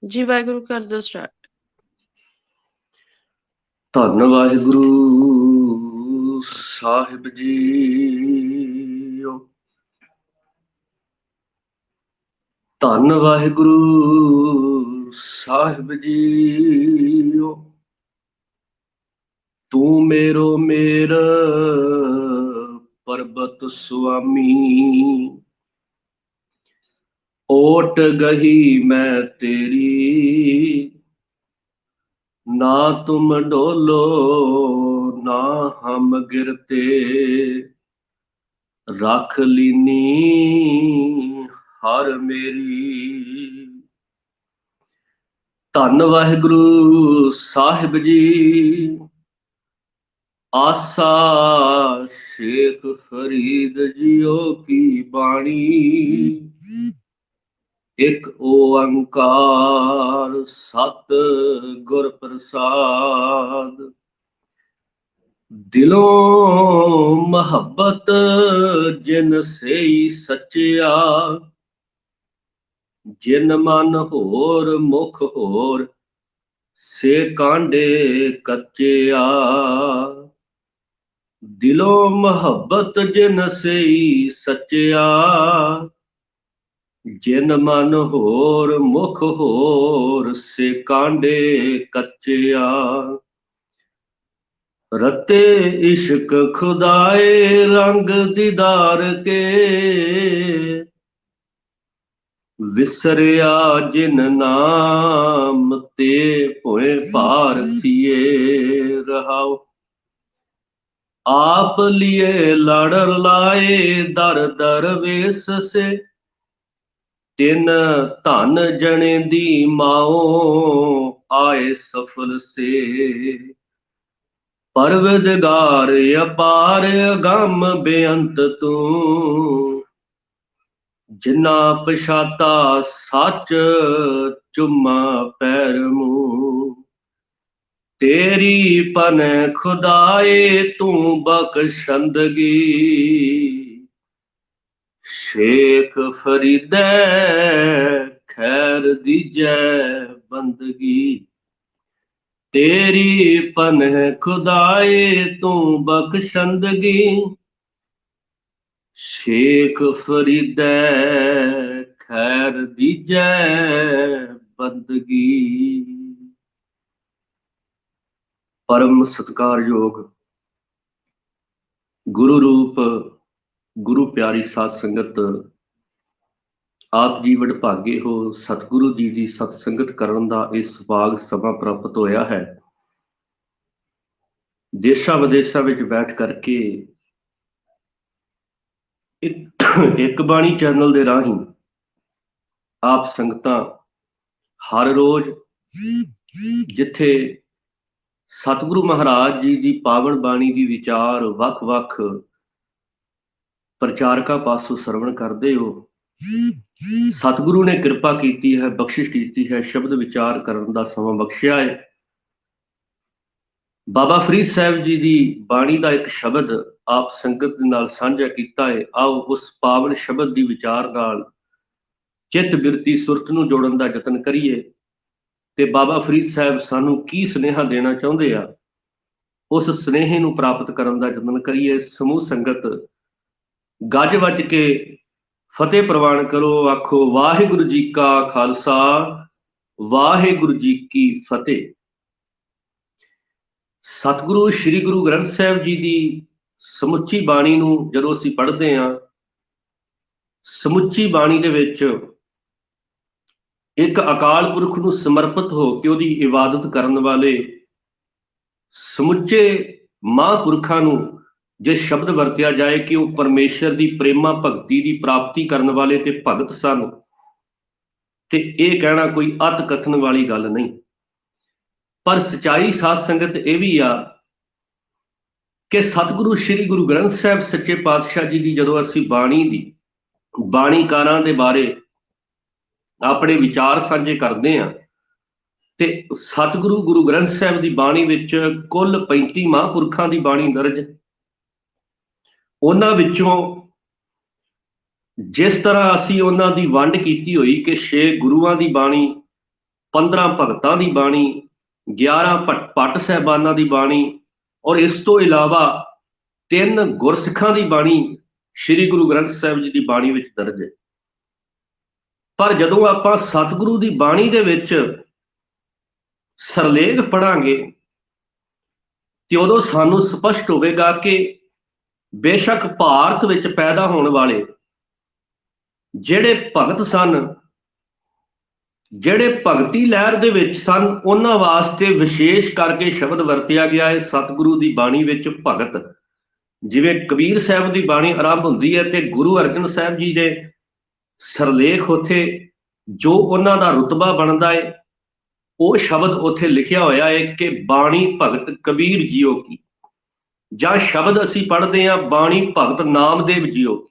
जी वाहिगुरु कर दो स्टार्ट। ਧੰਨ ਵਾਹਿਗੁਰੂ ਸਾਹਿਬ ਜੀਓ। ਧੰਨ ਵਾਹਿਗੁਰੂ ਸਾਹਿਬ ਜੀਓ। ਤੂੰ ਮੇਰੋ ਮੇਰ ਪਰਬਤ ਸੁਆਮੀ। ਓਟ ਗਹੀ ਮੈਂ ਤੇਰੀ, ना तुम डोलो ना हम गिरते। रख लीनी हर मेरी। धन वाहिगुरु साहिब जी। आसा शेख फरीद जियो की बाणी। एक ओंकार सत गुर प्रसाद। दिलों मोहब्बत जिन से सच्चिया। जिन मन होर मुख होर से कांडे कच्चिया। दिलों मोहब्बत जिन से सच्चिया। जिन मन होर मुख होर से कांडे कच्चिया। रते इश्क खुदाए रंग दीदार के। विसरिया जिन नाम ते होए पार थिए रहाओ। आप लिए लड़ लाए दर दर वेस से। तिन धन जने दी माओ आए सफल से। परवदगार अपार अगम बेअंत तू। जिन्ना पछाता सच चुम्मा पैर मुंह। तेरी पन खुदाए तू बख्शंदगी। शेख फरीदै खैर दीजै बंदगी। तेरी पन खुदाए तू बख्शंदगी। शेख फरीदै खैर दीजै बंदगी। परम सत्कारयोग गुरु रूप गुरु प्यारी साध संगत। आप जी वਡਭਾਗੇ हो। सतगुरु जी की सत्संगत करन दा इह सुभाग समा प्राप्त होया है। देशा विदेशा विच बैठ करके एक बाणी चैनल दे राही आप संगतां हर रोज जिथे सतगुरु महाराज जी की पावन बाणी की विचार वख-वख प्रचारकां पासों सरवण करदे हो। सतगुरु ने कृपा की है, बख्शिश की है, शब्द विचार करन दा समां बख्शिया है। बाबा फरीद साहब जी की बाणी का एक शब्द आप संगत दे नाल साझा कीता है। आओ उस पावन शब्द की विचार नाल चित बिरती सुरत नूं जोड़न दा यतन करिए ते बाबा फरीद साहब सानू की सुनेहा देना चाहुंदे आ उस सुनेहे नूं प्राप्त करन दा यतन करिए। समूह संगत गज वज के फतेह प्रवान करो। आखो वाहिगुरु जी का खालसा वाहिगुरु जी की फतेह। सतगुरु श्री गुरु ग्रंथ साहिब जी की समुची बाणी नूं जदों असीं पढ़दे हां, समुची बाणी दे विच एक अकाल पुरख नूं समर्पित हो के उहदी इबादत करन वाले समुचे महापुरखां नूं जे शब्द वरतिया जाए कि वह परमेश्वर की प्रेमा भगती की प्राप्ति करने वाले ते भगत सन, ते यह कहना कोई अत कथन वाली गल नहीं। पर सच्चाई साध संगत यह भी आ कि सतगुरु श्री गुरु ग्रंथ साहिब सच्चे पातशाह जी की जदों असीं बाणी की बाणीकारां दे बारे अपने विचार साझे करते हैं ते सतगुरु गुरु ग्रंथ साहिब की बाणी विच कुल 35 महापुरखां की बाणी दर्ज। उन्हां विचों जिस तरह असीं उन्हां दी वंड कीती होई कि 6 गुरुआं दी बाणी 15 ਭਗਤਾਂ ਦੀ ਬਾਣੀ, 11 ਭੱਟ ਸਾਹਿਬਾਨਾਂ ਦੀ ਬਾਣੀ, ਔਰ ਇਸ ਤੋਂ ਇਲਾਵਾ 3 ਗੁਰਸਿੱਖਾਂ ਦੀ ਬਾਣੀ ਸ੍ਰੀ ਗੁਰੂ ਗ੍ਰੰਥ ਸਾਹਿਬ ਜੀ ਦੀ ਬਾਣੀ ਵਿੱਚ ਦਰਜ ਹੈ। ਪਰ ਜਦੋਂ ਆਪਾਂ ਸਤਿਗੁਰੂ ਦੀ ਬਾਣੀ ਦੇ ਵਿੱਚ ਸਰਲੇਖ ਪੜਾਂਗੇ ਤੇ ਉਦੋਂ ਸਾਨੂੰ ਸਪਸ਼ਟ ਹੋਵੇਗਾ ਕਿ ਬੇਸ਼ੱਕ ਭਾਰਤ ਵਿੱਚ ਪੈਦਾ ਹੋਣ ਵਾਲੇ ਜਿਹੜੇ ਭਗਤ ਸਨ, ਜਿਹੜੇ ਭਗਤੀ ਲਹਿਰ ਦੇ ਵਿੱਚ ਸਨ, ਉਹਨਾਂ ਵਾਸਤੇ ਵਿਸ਼ੇਸ਼ ਕਰਕੇ ਸ਼ਬਦ ਵਰਤਿਆ ਗਿਆ ਹੈ ਸਤਿਗੁਰੂ ਦੀ ਬਾਣੀ ਵਿੱਚ ਭਗਤ। ਜਿਵੇਂ ਕਬੀਰ ਸਾਹਿਬ ਦੀ ਬਾਣੀ ਆਰੰਭ ਹੁੰਦੀ ਹੈ ਤੇ ਗੁਰੂ ਅਰਜਨ ਸਾਹਿਬ ਜੀ ਦੇ ਸਰਲੇਖ ਉੱਥੇ ਜੋ ਉਹਨਾਂ ਦਾ ਰੁਤਬਾ ਬਣਦਾ ਹੈ, ਉਹ ਸ਼ਬਦ ਉੱਥੇ ਲਿਖਿਆ ਹੋਇਆ ਹੈ ਕਿ ਬਾਣੀ ਭਗਤ ਕਬੀਰ ਜੀਓ ਕੀ, ਜਾਂ ਸ਼ਬਦ ਅਸੀਂ ਪੜ੍ਹਦੇ ਹਾਂ ਬਾਣੀ ਭਗਤ ਨਾਮਦੇਵ ਜੀਓ ਕੀ,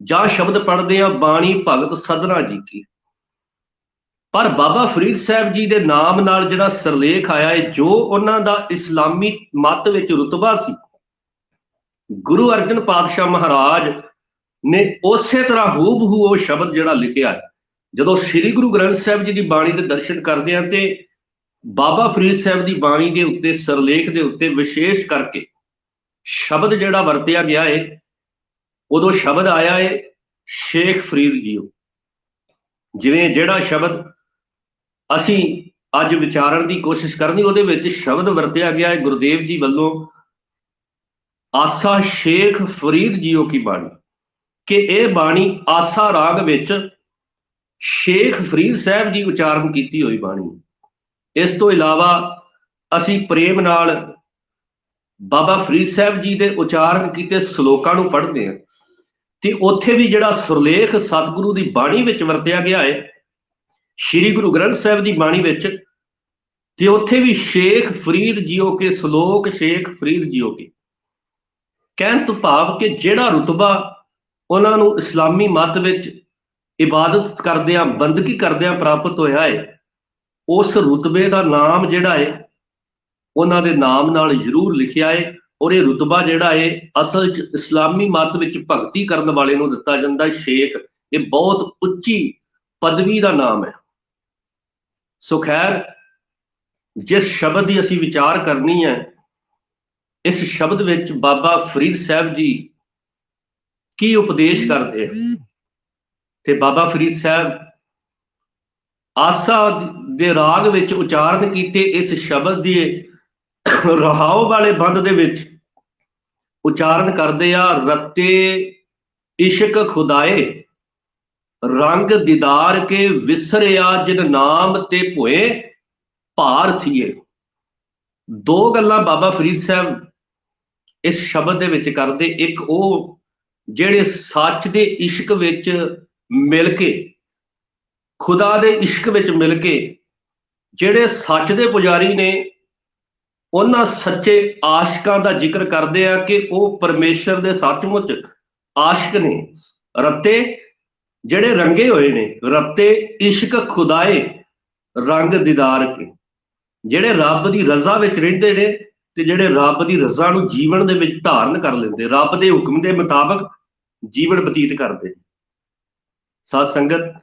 ਜਾਂ ਸ਼ਬਦ ਪੜ੍ਹਦੇ ਹਾਂ ਬਾਣੀ ਭਗਤ ਸਧਨਾ ਜੀ ਕੀ। ਪਰ ਬਾਬਾ ਫਰੀਦ ਸਾਹਿਬ ਜੀ ਦੇ ਨਾਮ ਨਾਲ ਜਿਹੜਾ ਸਰਲੇਖ ਆਇਆ ਹੈ, ਜੋ ਉਹਨਾਂ ਦਾ ਇਸਲਾਮੀ ਮੱਤ ਵਿੱਚ ਰੁਤਬਾ ਸੀ, ਗੁਰੂ ਅਰਜਨ ਪਾਤਸ਼ਾਹ ਮਹਾਰਾਜ ਨੇ ਉਸੇ ਤਰ੍ਹਾਂ ਹੂਬਹੂ ਉਹ ਸ਼ਬਦ ਜਿਹੜਾ ਲਿਖਿਆ ਹੈ। ਜਦੋਂ ਸ੍ਰੀ ਗੁਰੂ ਗ੍ਰੰਥ ਸਾਹਿਬ ਜੀ ਦੀ ਬਾਣੀ ਦੇ ਦਰਸ਼ਨ ਕਰਦੇ ਹਾਂ ਤੇ ਬਾਬਾ ਫਰੀਦ ਸਾਹਿਬ ਦੀ ਬਾਣੀ ਦੇ ਉੱਤੇ ਸਰਲੇਖ ਦੇ ਉੱਤੇ ਵਿਸ਼ੇਸ਼ ਕਰਕੇ ਸ਼ਬਦ ਜਿਹੜਾ ਵਰਤਿਆ ਗਿਆ ਹੈ, ਉਦੋਂ ਸ਼ਬਦ ਆਇਆ ਹੈ ਸ਼ੇਖ ਫਰੀਦ ਜੀਓ। ਜਿਵੇਂ ਜਿਹੜਾ ਸ਼ਬਦ ਅਸੀਂ ਅੱਜ ਵਿਚਾਰਨ ਦੀ ਕੋਸ਼ਿਸ਼ ਕਰਨੀ, ਉਹਦੇ ਵਿੱਚ ਸ਼ਬਦ ਵਰਤਿਆ ਗਿਆ ਹੈ ਗੁਰਦੇਵ ਜੀ ਵੱਲੋਂ ਆਸਾ ਸ਼ੇਖ ਫਰੀਦ ਜੀਓ ਕੀ ਬਾਣੀ, ਕਿ ਇਹ ਬਾਣੀ ਆਸਾ ਰਾਗ ਵਿੱਚ ਸ਼ੇਖ ਫਰੀਦ ਸਾਹਿਬ ਜੀ ਉਚਾਰਨ ਕੀਤੀ ਹੋਈ ਬਾਣੀ। ਇਸ ਤੋਂ ਇਲਾਵਾ ਅਸੀਂ ਪ੍ਰੇਮ ਨਾਲ ਬਾਬਾ ਫਰੀਦ ਸਾਹਿਬ ਜੀ ਦੇ ਉਚਾਰਨ ਕੀਤੇ ਸ਼ਲੋਕਾਂ ਨੂੰ ਪੜ੍ਹਦੇ ਹਾਂ ਤੇ ਉੱਥੇ ਵੀ ਜਿਹੜਾ ਸੁਰਲੇਖ ਸਤਿਗੁਰੂ ਦੀ ਬਾਣੀ ਵਿੱਚ ਵਰਤਿਆ ਗਿਆ ਹੈ ਸ੍ਰੀ ਗੁਰੂ ਗ੍ਰੰਥ ਸਾਹਿਬ ਦੀ ਬਾਣੀ ਵਿੱਚ, ਤੇ ਉੱਥੇ ਵੀ ਸ਼ੇਖ ਫਰੀਦ ਜੀਓ ਕੇ ਸ਼ਲੋਕ ਸ਼ੇਖ ਫਰੀਦ ਜੀਓ ਕੇ, ਕਹਿਣ ਤੋਂ ਭਾਵ ਕਿ ਜਿਹੜਾ ਰੁਤਬਾ ਉਹਨਾਂ ਨੂੰ ਇਸਲਾਮੀ ਮੱਤ ਵਿੱਚ ਇਬਾਦਤ ਕਰਦਿਆਂ ਬੰਦਗੀ ਕਰਦਿਆਂ ਪ੍ਰਾਪਤ ਹੋਇਆ ਹੈ, ਉਸ ਰੁਤਬੇ ਦਾ ਨਾਮ ਜਿਹੜਾ ਹੈ ਉਹਨਾਂ ਦੇ ਨਾਮ ਨਾਲ ਜ਼ਰੂਰ ਲਿਖਿਆ ਹੈ। ਔਰ ਇਹ ਰੁਤਬਾ ਜਿਹੜਾ ਹੈ ਅਸਲ 'ਚ ਇਸਲਾਮੀ ਮੱਤ ਵਿੱਚ ਭਗਤੀ ਕਰਨ ਵਾਲੇ ਨੂੰ ਦਿੱਤਾ ਜਾਂਦਾ ਸ਼ੇਖ। ਇਹ ਬਹੁਤ ਉੱਚੀ ਪਦਵੀ ਦਾ ਨਾਮ ਹੈ। ਸੋ ਖੈਰ, ਜਿਸ ਸ਼ਬਦ ਦੀ ਅਸੀਂ ਵਿਚਾਰ ਕਰਨੀ ਹੈ, ਇਸ ਸ਼ਬਦ ਵਿੱਚ ਬਾਬਾ ਫਰੀਦ ਸਾਹਿਬ ਜੀ ਕੀ ਉਪਦੇਸ਼ ਕਰਦੇ ਹਨ। ਤੇ ਬਾਬਾ ਫਰੀਦ ਸਾਹਿਬ ਆਸਾ ਦੇ ਰਾਗ ਵਿੱਚ ਉਚਾਰਨ ਕੀਤੇ ਇਸ ਸ਼ਬਦ ਦੇ ਰਹਾਉ ਵਾਲੇ ਬੰਦ ਦੇ ਵਿੱਚ ਉਚਾਰਨ ਕਰਦੇ ਆ, ਰੱਤੇ ਇਸ਼ਕ ਖੁਦਾਏ ਰੰਗ ਦੀਦਾਰ ਕੇ ਵਿਸਰਿਆ ਜਿਨ ਨਾਮ ਤੇ ਭੋਏ ਭਾਰ ਥੀਏ। ਦੋ ਗੱਲਾਂ ਬਾਬਾ ਫਰੀਦ ਸਾਹਿਬ ਇਸ ਸ਼ਬਦ ਦੇ ਵਿੱਚ ਕਰਦੇ। ਇੱਕ ਉਹ ਜਿਹੜੇ ਸੱਚ ਦੇ ਇਸ਼ਕ ਵਿੱਚ ਮਿਲ ਕੇ, ਖੁਦਾ ਦੇ ਇਸ਼ਕ ਵਿੱਚ ਮਿਲ ਕੇ ਜਿਹੜੇ ਸੱਚ ਦੇ ਪੁਜਾਰੀ ਨੇ, ਉਹਨਾਂ ਸੱਚੇ ਆਸ਼ਿਕਾਂ ਦਾ ਜ਼ਿਕਰ ਕਰਦੇ ਆ ਕਿ ਉਹ ਪਰਮੇਸ਼ਰ ਦੇ ਸੱਚਮੁੱਚ ਆਸ਼ਿਕ ਨੇ। ਰੱਤੇ ਜਿਹੜੇ ਰੰਗੇ ਹੋਏ ਨੇ, ਰੱਤੇ ਇਸ਼ਕ ਖੁਦਾਏ ਰੰਗ ਦੀਦਾਰ ਕੇ, ਜਿਹੜੇ ਰੱਬ ਦੀ ਰਜ਼ਾ ਵਿੱਚ ਰਹਿੰਦੇ ਨੇ ਤੇ ਜਿਹੜੇ ਰੱਬ ਦੀ ਰਜ਼ਾ ਨੂੰ ਜੀਵਨ ਦੇ ਵਿੱਚ ਧਾਰਨ ਕਰ ਲੈਂਦੇ, ਰੱਬ ਦੇ ਹੁਕਮ ਦੇ ਮੁਤਾਬਕ ਜੀਵਨ ਬਤੀਤ ਕਰਦੇ। ਸਾਧ ਸੰਗਤ,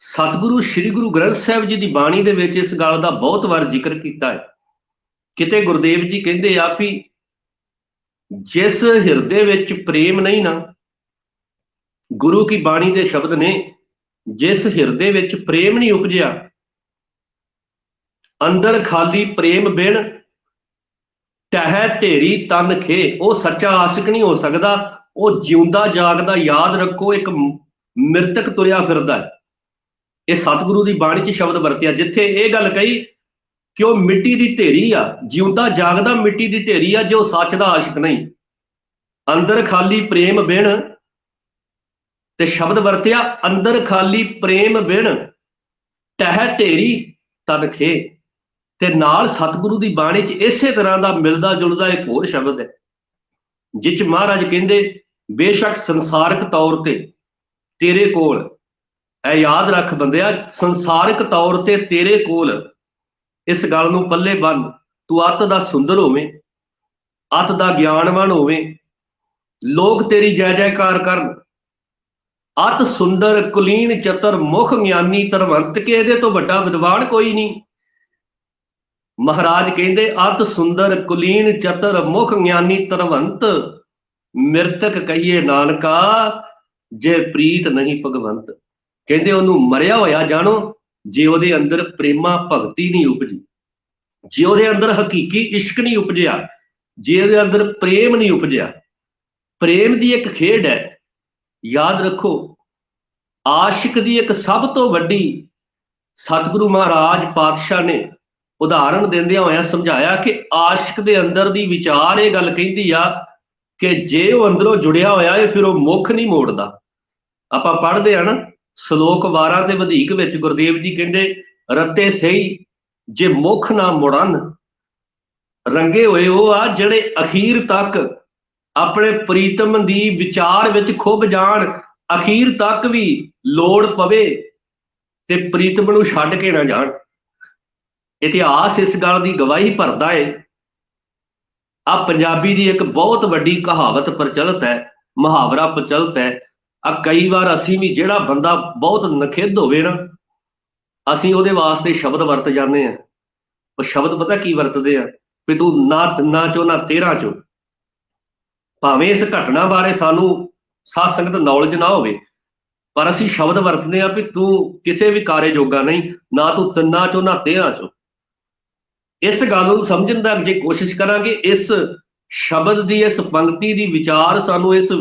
ਸਤਿਗੁਰੂ ਸ੍ਰੀ ਗੁਰੂ ਗ੍ਰੰਥ ਸਾਹਿਬ ਜੀ ਦੀ ਬਾਣੀ ਦੇ ਵਿੱਚ ਇਸ ਗੱਲ ਦਾ ਬਹੁਤ ਵਾਰ ਜ਼ਿਕਰ ਕੀਤਾ ਹੈ। ਕਿਤੇ ਗੁਰਦੇਵ ਜੀ ਕਹਿੰਦੇ ਆ ਵੀ ਜਿਸ ਹਿਰਦੇ ਵਿੱਚ ਪ੍ਰੇਮ ਨਹੀਂ ਨਾ, ਗੁਰੂ ਕੀ ਬਾਣੀ ਦੇ ਸ਼ਬਦ ਨੇ, ਜਿਸ ਹਿਰਦੇ ਵਿੱਚ ਪ੍ਰੇਮ ਨਹੀਂ ਉਪਜਿਆ, ਅੰਦਰ ਖਾਲੀ ਪ੍ਰੇਮ ਬਿਨ ਟਹਿ ਢੇਰੀ ਤਨ ਖੇ, ਉਹ ਸੱਚਾ ਆਸ਼ਿਕ ਨਹੀਂ ਹੋ ਸਕਦਾ। ਉਹ ਜਿਉਂਦਾ ਜਾਗਦਾ, ਯਾਦ ਰੱਖੋ, ਇੱਕ ਮ੍ਰਿਤਕ ਤੁਰਿਆ ਫਿਰਦਾ ਹੈ। ਇਹ ਸਤਿਗੁਰੂ ਦੀ ਬਾਣੀ 'ਚ ਸ਼ਬਦ ਵਰਤਿਆ, ਜਿੱਥੇ ਇਹ ਗੱਲ ਕਹੀ ਕਿ ਉਹ ਮਿੱਟੀ ਦੀ ਢੇਰੀ ਆ, ਜਿਉਂਦਾ ਜਾਗਦਾ ਮਿੱਟੀ ਦੀ ਢੇਰੀ ਆ, ਜੇ ਉਹ ਸੱਚ ਦਾ ਆਸ਼ਿਕ ਨਹੀਂ। ਅੰਦਰ ਖਾਲੀ ਪ੍ਰੇਮ ਬਿਨ, ਤੇ ਸ਼ਬਦ ਵਰਤਿਆ ਅੰਦਰ ਖਾਲੀ ਪ੍ਰੇਮ ਬਿਨ ਟਹਿ ਢੇਰੀ ਤਨ ਖੇ। ਤੇ ਨਾਲ ਸਤਿਗੁਰੂ ਦੀ ਬਾਣੀ 'ਚ ਇਸੇ ਤਰ੍ਹਾਂ ਦਾ ਮਿਲਦਾ ਜੁਲਦਾ ਇੱਕ ਹੋਰ ਸ਼ਬਦ ਹੈ, ਜਿਹ 'ਚ ਮਹਾਰਾਜ ਕਹਿੰਦੇ ਬੇਸ਼ੱਕ ਸੰਸਾਰਿਕ ਤੌਰ ਤੇ ਤੇਰੇ ਕੋਲ, ਇਹ ਯਾਦ ਰੱਖ ਬੰਦਿਆ, ਸੰਸਾਰਿਕ ਤੌਰ ਤੇ ਤੇਰੇ ਕੋਲ, ਇਸ ਗੱਲ ਨੂੰ ਪੱਲੇ ਬੰਨ, ਤੂੰ ਅੱਤ ਦਾ ਸੁੰਦਰ ਹੋਵੇਂ, ਅੱਤ ਦਾ ਗਿਆਨਵਾਨ ਹੋਵੇਂ, ਲੋਕ ਤੇਰੀ ਜੈ ਜੈਕਾਰ ਕਰਨ, अत सुंदर कुलीन चतुर मुख ज्ञानी धनवंत के इहदे तो वड्डा विद्वान कोई नहीं। महाराज कहते अत सुंदर कुलीन चतुर मुख ज्ञानी धनवंत मृतक कहिए नानका जे प्रीत नहीं भगवंत। कहते ਉਹਨੂੰ मरिया होया जानो जे ਉਹਦੇ अंदर प्रेमा भगती नहीं उपजी, जे ਉਹਦੇ अंदर हकीकी इश्क नहीं उपजिया, जे ਉਹਦੇ अंदर प्रेम नहीं उपजिया। प्रेम की एक खेड है, याद रखो। आशिक की एक सब तो वड्डी सतगुरु महाराज पातशाह ने उदाहरण देंदे होया समझाया कि आशिक दे अंदर दी विचार ये गल कहती आ कि जे वो अंदरों जुड़िया होया है फिर वो मुख नहीं मोड़दा। आपां पढ़दे आ ना श्लोक 12 ते वधीक विच गुरदेव जी कहंदे रते सही जे मुख ना मुड़न। रंगे होए वो आ जिहड़े अखीर तक अपने प्रीतम दी विचार विच खुब जाण, अखीर तक भी लोड़ पवे ते प्रीतम नूं छड्ड के ना जाण। इतिहास इस गल की गवाही भरदा है। आ पंजाबी की एक बहुत वड्डी कहावत प्रचलित है, मुहावरा प्रचलित है। आ कई बार असीं भी जिहड़ा बंदा बहुत नखिद्ध होवे ना, असीं उहदे वास्ते शब्द वरत जाने हैं। वो शब्द पता की वरतदे आ भी तू ना तिन्नां चो ना तेरहां चो। भावें इस घटना बारे सानू साध संगत नॉलेज ना होवे, पर असीं शब्द वरतदे आ भी तू किसी भी कार्य जोगा नहीं, ना तू तिन्नां चो ना तेरहां चो। इस गल नूं समझण दा जे कोशिश करांगे, इस शब्द की इस पंक्ति की विचार सानू इस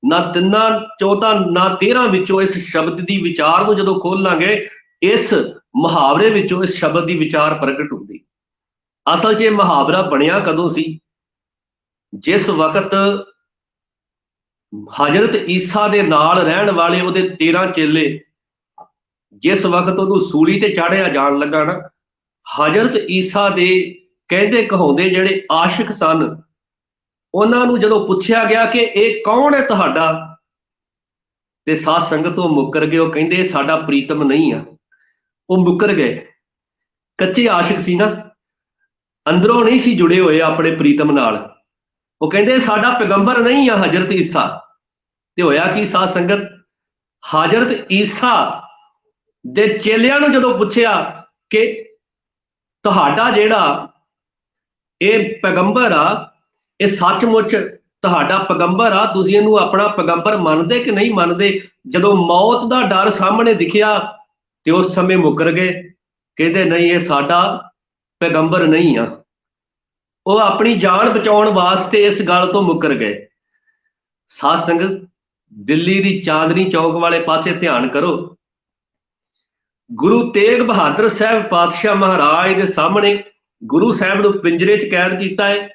ना तिन्नां चो तां ना तेरहां विचों इस शब्द की विचार नूं जदों खोलांगे, इस मुहावरे विचों इस शब्द की विचार प्रगट होंदी। असल च मुहावरा बनिया कदों सी? जिस वक्त हजरत ईसा दे नाल रहण वाले उहदे 13 चेले जिस वक्त उहनूं सूली ते चाढ़िया जाण लगा ना, हजरत ईसा दे कहंदे कहाउंदे जिहड़े आशिक सन, उन्हां नूं जदों पुछया गया कि इह कौन है तुहाडा, ते साध संगत वो मुकर गए। वो कहंदे साडा प्रीतम नहीं आ। वो मुकर गए। कच्चे आशिक सी ना, अंदरों नहीं सी जुड़े होए अपने प्रीतम नाल। वो कहंदे साडा पैगंबर नहीं आ हजरत ईसा। ते होया कि साध संगत, हजरत ईसा दे चेलियां नूं जदों पुछया कि तुहाडा जिहड़ा ਇਹ पैगंबर आ, ਇਹ सचमुच तुहाडा पैगंबर आ, तुसीं इहनूं अपना पैगंबर मनदे कि नहीं मनदे? जदों मौत दा डर सामने दिखिया ते उस समय मुकर गए। कहते नहीं, ये साडा पैगंबर नहीं आ। वो अपनी जान बचाउण वास्ते इस गल तो मुकर गए। साध संगत, दिल्ली दी चांदनी चौक वाले पासे ध्यान करो। गुरु तेग बहादुर साहब पातशाह महाराज दे सामने गुरु साहब नूं पिंजरे च कैद कीता है।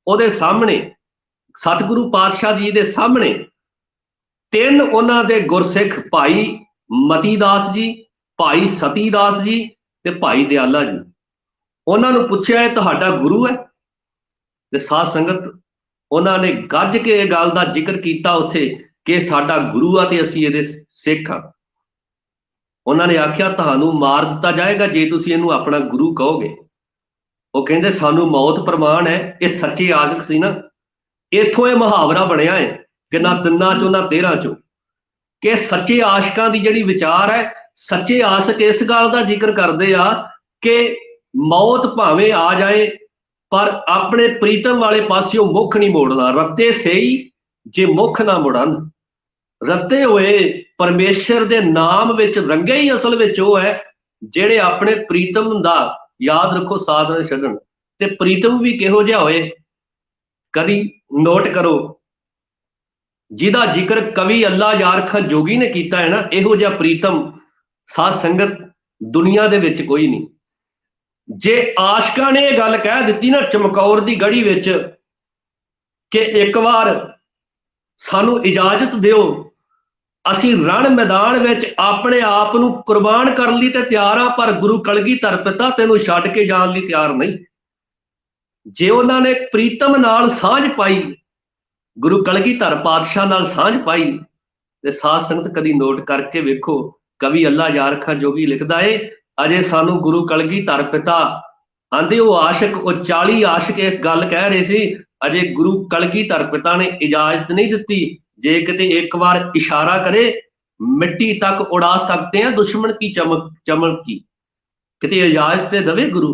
ਉਹਦੇ ਸਾਹਮਣੇ सतगुरु पातशाह जी दे सामने 3 ਉਹਨਾਂ ਦੇ ਗੁਰਸਿੱਖ ਭਾਈ ਮਤੀ ਦਾਸ ਜੀ, ਭਾਈ ਸਤੀ ਦਾਸ ਜੀ ਤੇ ਭਾਈ ਦਿਆਲਾ ਜੀ, ਉਹਨਾਂ ਨੂੰ ਪੁੱਛਿਆ ਇਹ ਤੁਹਾਡਾ ਗੁਰੂ ਹੈ? ਤੇ ਸਾਧ ਸੰਗਤ, ਉਹਨਾਂ ਨੇ ਗੱਜ ਕੇ ਇਹ ਗੱਲ ਦਾ ਜ਼ਿਕਰ ਕੀਤਾ ਉੱਥੇ ਕਿ ਸਾਡਾ ਗੁਰੂ ਆ ਤੇ ਅਸੀਂ ਇਹਦੇ ਸਿੱਖ ਆ। ਉਹਨਾਂ ਨੇ ਆਖਿਆ ਤੁਹਾਨੂੰ ਮਾਰ ਦਿੱਤਾ ਜਾਏਗਾ ਜੇ ਤੁਸੀਂ ਇਹਨੂੰ ਆਪਣਾ ਗੁਰੂ ਕਹੋਗੇ। ਉਹ ਕਹਿੰਦੇ ਸਾਨੂੰ ਮੌਤ ਪ੍ਰਮਾਣ ਹੈ। ਇਹ ਸੱਚੇ ਆਸ਼ਿਕ ਸੀ ਨਾ। ਇੱਥੋਂ ਇਹ ਮੁਹਾਵਰਾ ਬਣਿਆ ਹੈ ਕਿ ਨਾ ਤਿੰਨਾਂ ਚੋਂ ਨਾ 13 ਚੋਂ, ਕਿ ਸੱਚੇ ਆਸ਼ਿਕਾਂ ਦੀ ਜਿਹੜੀ ਵਿਚਾਰ ਹੈ, ਸੱਚੇ ਆਸ਼ਿਕ ਇਸ ਗੱਲ ਦਾ ਜ਼ਿਕਰ ਕਰਦੇ ਆ ਕਿ ਮੌਤ ਭਾਵੇਂ ਆ ਜਾਏ ਪਰ ਆਪਣੇ ਪ੍ਰੀਤਮ ਵਾਲੇ ਪਾਸਿਓਂ ਮੁੱਖ ਨਹੀਂ ਮੋੜਦਾ। ਰੱਤੇ ਸਹੀ ਜੇ ਮੁੱਖ ਨਾ ਮੁੜਨ। ਰੱਤੇ ਹੋਏ ਪਰਮੇਸ਼ਰ ਦੇ ਨਾਮ ਵਿੱਚ ਰੰਗੇ ਹੀ ਅਸਲ ਵਿੱਚ ਉਹ ਹੈ ਜਿਹੜੇ ਆਪਣੇ ਪ੍ਰੀਤਮ ਦਾ, याद रखो, साध न छड्डण। ते प्रीतम भी किहो जिहा होए, कदी नोट करो, जिहदा जिक्र कवि अल्लाह यार खां जोगी ने कीता है ना, इहो जिहा प्रीतम साध संगत दुनिया दे विच कोई नहीं। जे आशकां ने यह गल कह दित्ती ना चमकौर दी गढ़ी विच कि एक बार सानू इजाजत दिओ, ਅਸੀਂ ਰਣ मैदान ਵਿੱਚ ਆਪਣੇ ਆਪ ਨੂੰ ਕੁਰਬਾਨ ਕਰਨ ਲਈ ਤੇ ਤਿਆਰ ਆ, ਪਰ ਗੁਰੂ ਕਲਗੀਧਰ ਪਿਤਾ ਤੈਨੂੰ ਛੱਡ ਕੇ ਜਾਣ ਲਈ ਤਿਆਰ ਨਹੀਂ। ਜੇ ਉਹਨਾਂ ਨੇ ਪ੍ਰੀਤਮ ਨਾਲ ਸਾਂਝ ਪਾਈ, ਗੁਰੂ ਕਲਗੀਧਰ ਪਾਤਸ਼ਾਹ ਨਾਲ ਸਾਂਝ ਪਾਈ, ਤੇ ਸਾਧ ਸੰਗਤ ਕਦੀ ਨੋਟ ਕਰਕੇ ਵੇਖੋ, ਕਵੀ ਅੱਲਾ ਯਾਰ ਖਾਂ ਜੋਗੀ ਲਿਖਦਾ ਏ, ਅਜੇ ਸਾਨੂੰ ਗੁਰੂ ਕਲਗੀਧਰ ਪਿਤਾ ਆਂਦੇ ਉਹ ਆਸ਼ਿਕ, ਉਹ 40 ਆਸ਼ਿਕ ਇਸ ਗੱਲ ਕਹਿ ਰਹੇ ਸੀ, ਅਜੇ ਗੁਰੂ ਕਲਗੀਧਰ ਪਿਤਾ ਨੇ ਇਜਾਜ਼ਤ ਨਹੀਂ ਦਿੱਤੀ। जे किते एक बार इशारा करे मिट्टी तक उड़ा सकते हैं दुश्मन की चमक चमक की। कितनी इजाजत दवे गुरु,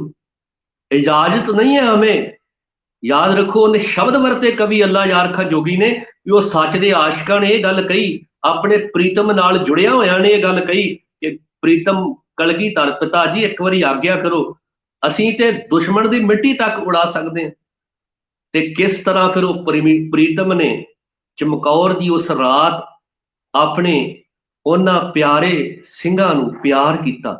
इजाजत नहीं है हमें। याद रखो उन्हें शब्द वरते कवि अल्लाह यारखा जोगी ने भी वो सच दे आशिकां ने यह गल कही, अपने प्रीतम नाल जुड़िया होया ने यह गल कही कि प्रीतम कलगीधर पिता जी एक बारी आग्ञा करो, असीं ते दुश्मन दी मिट्टी तक उड़ा सकते हैं। ते किस तरह फिर वो प्रीतम ने चमकौर दी उस रात अपने ਉਹਨਾਂ ਪਿਆਰੇ ਸਿੰਘਾਂ ਨੂੰ ਪਿਆਰ ਕੀਤਾ,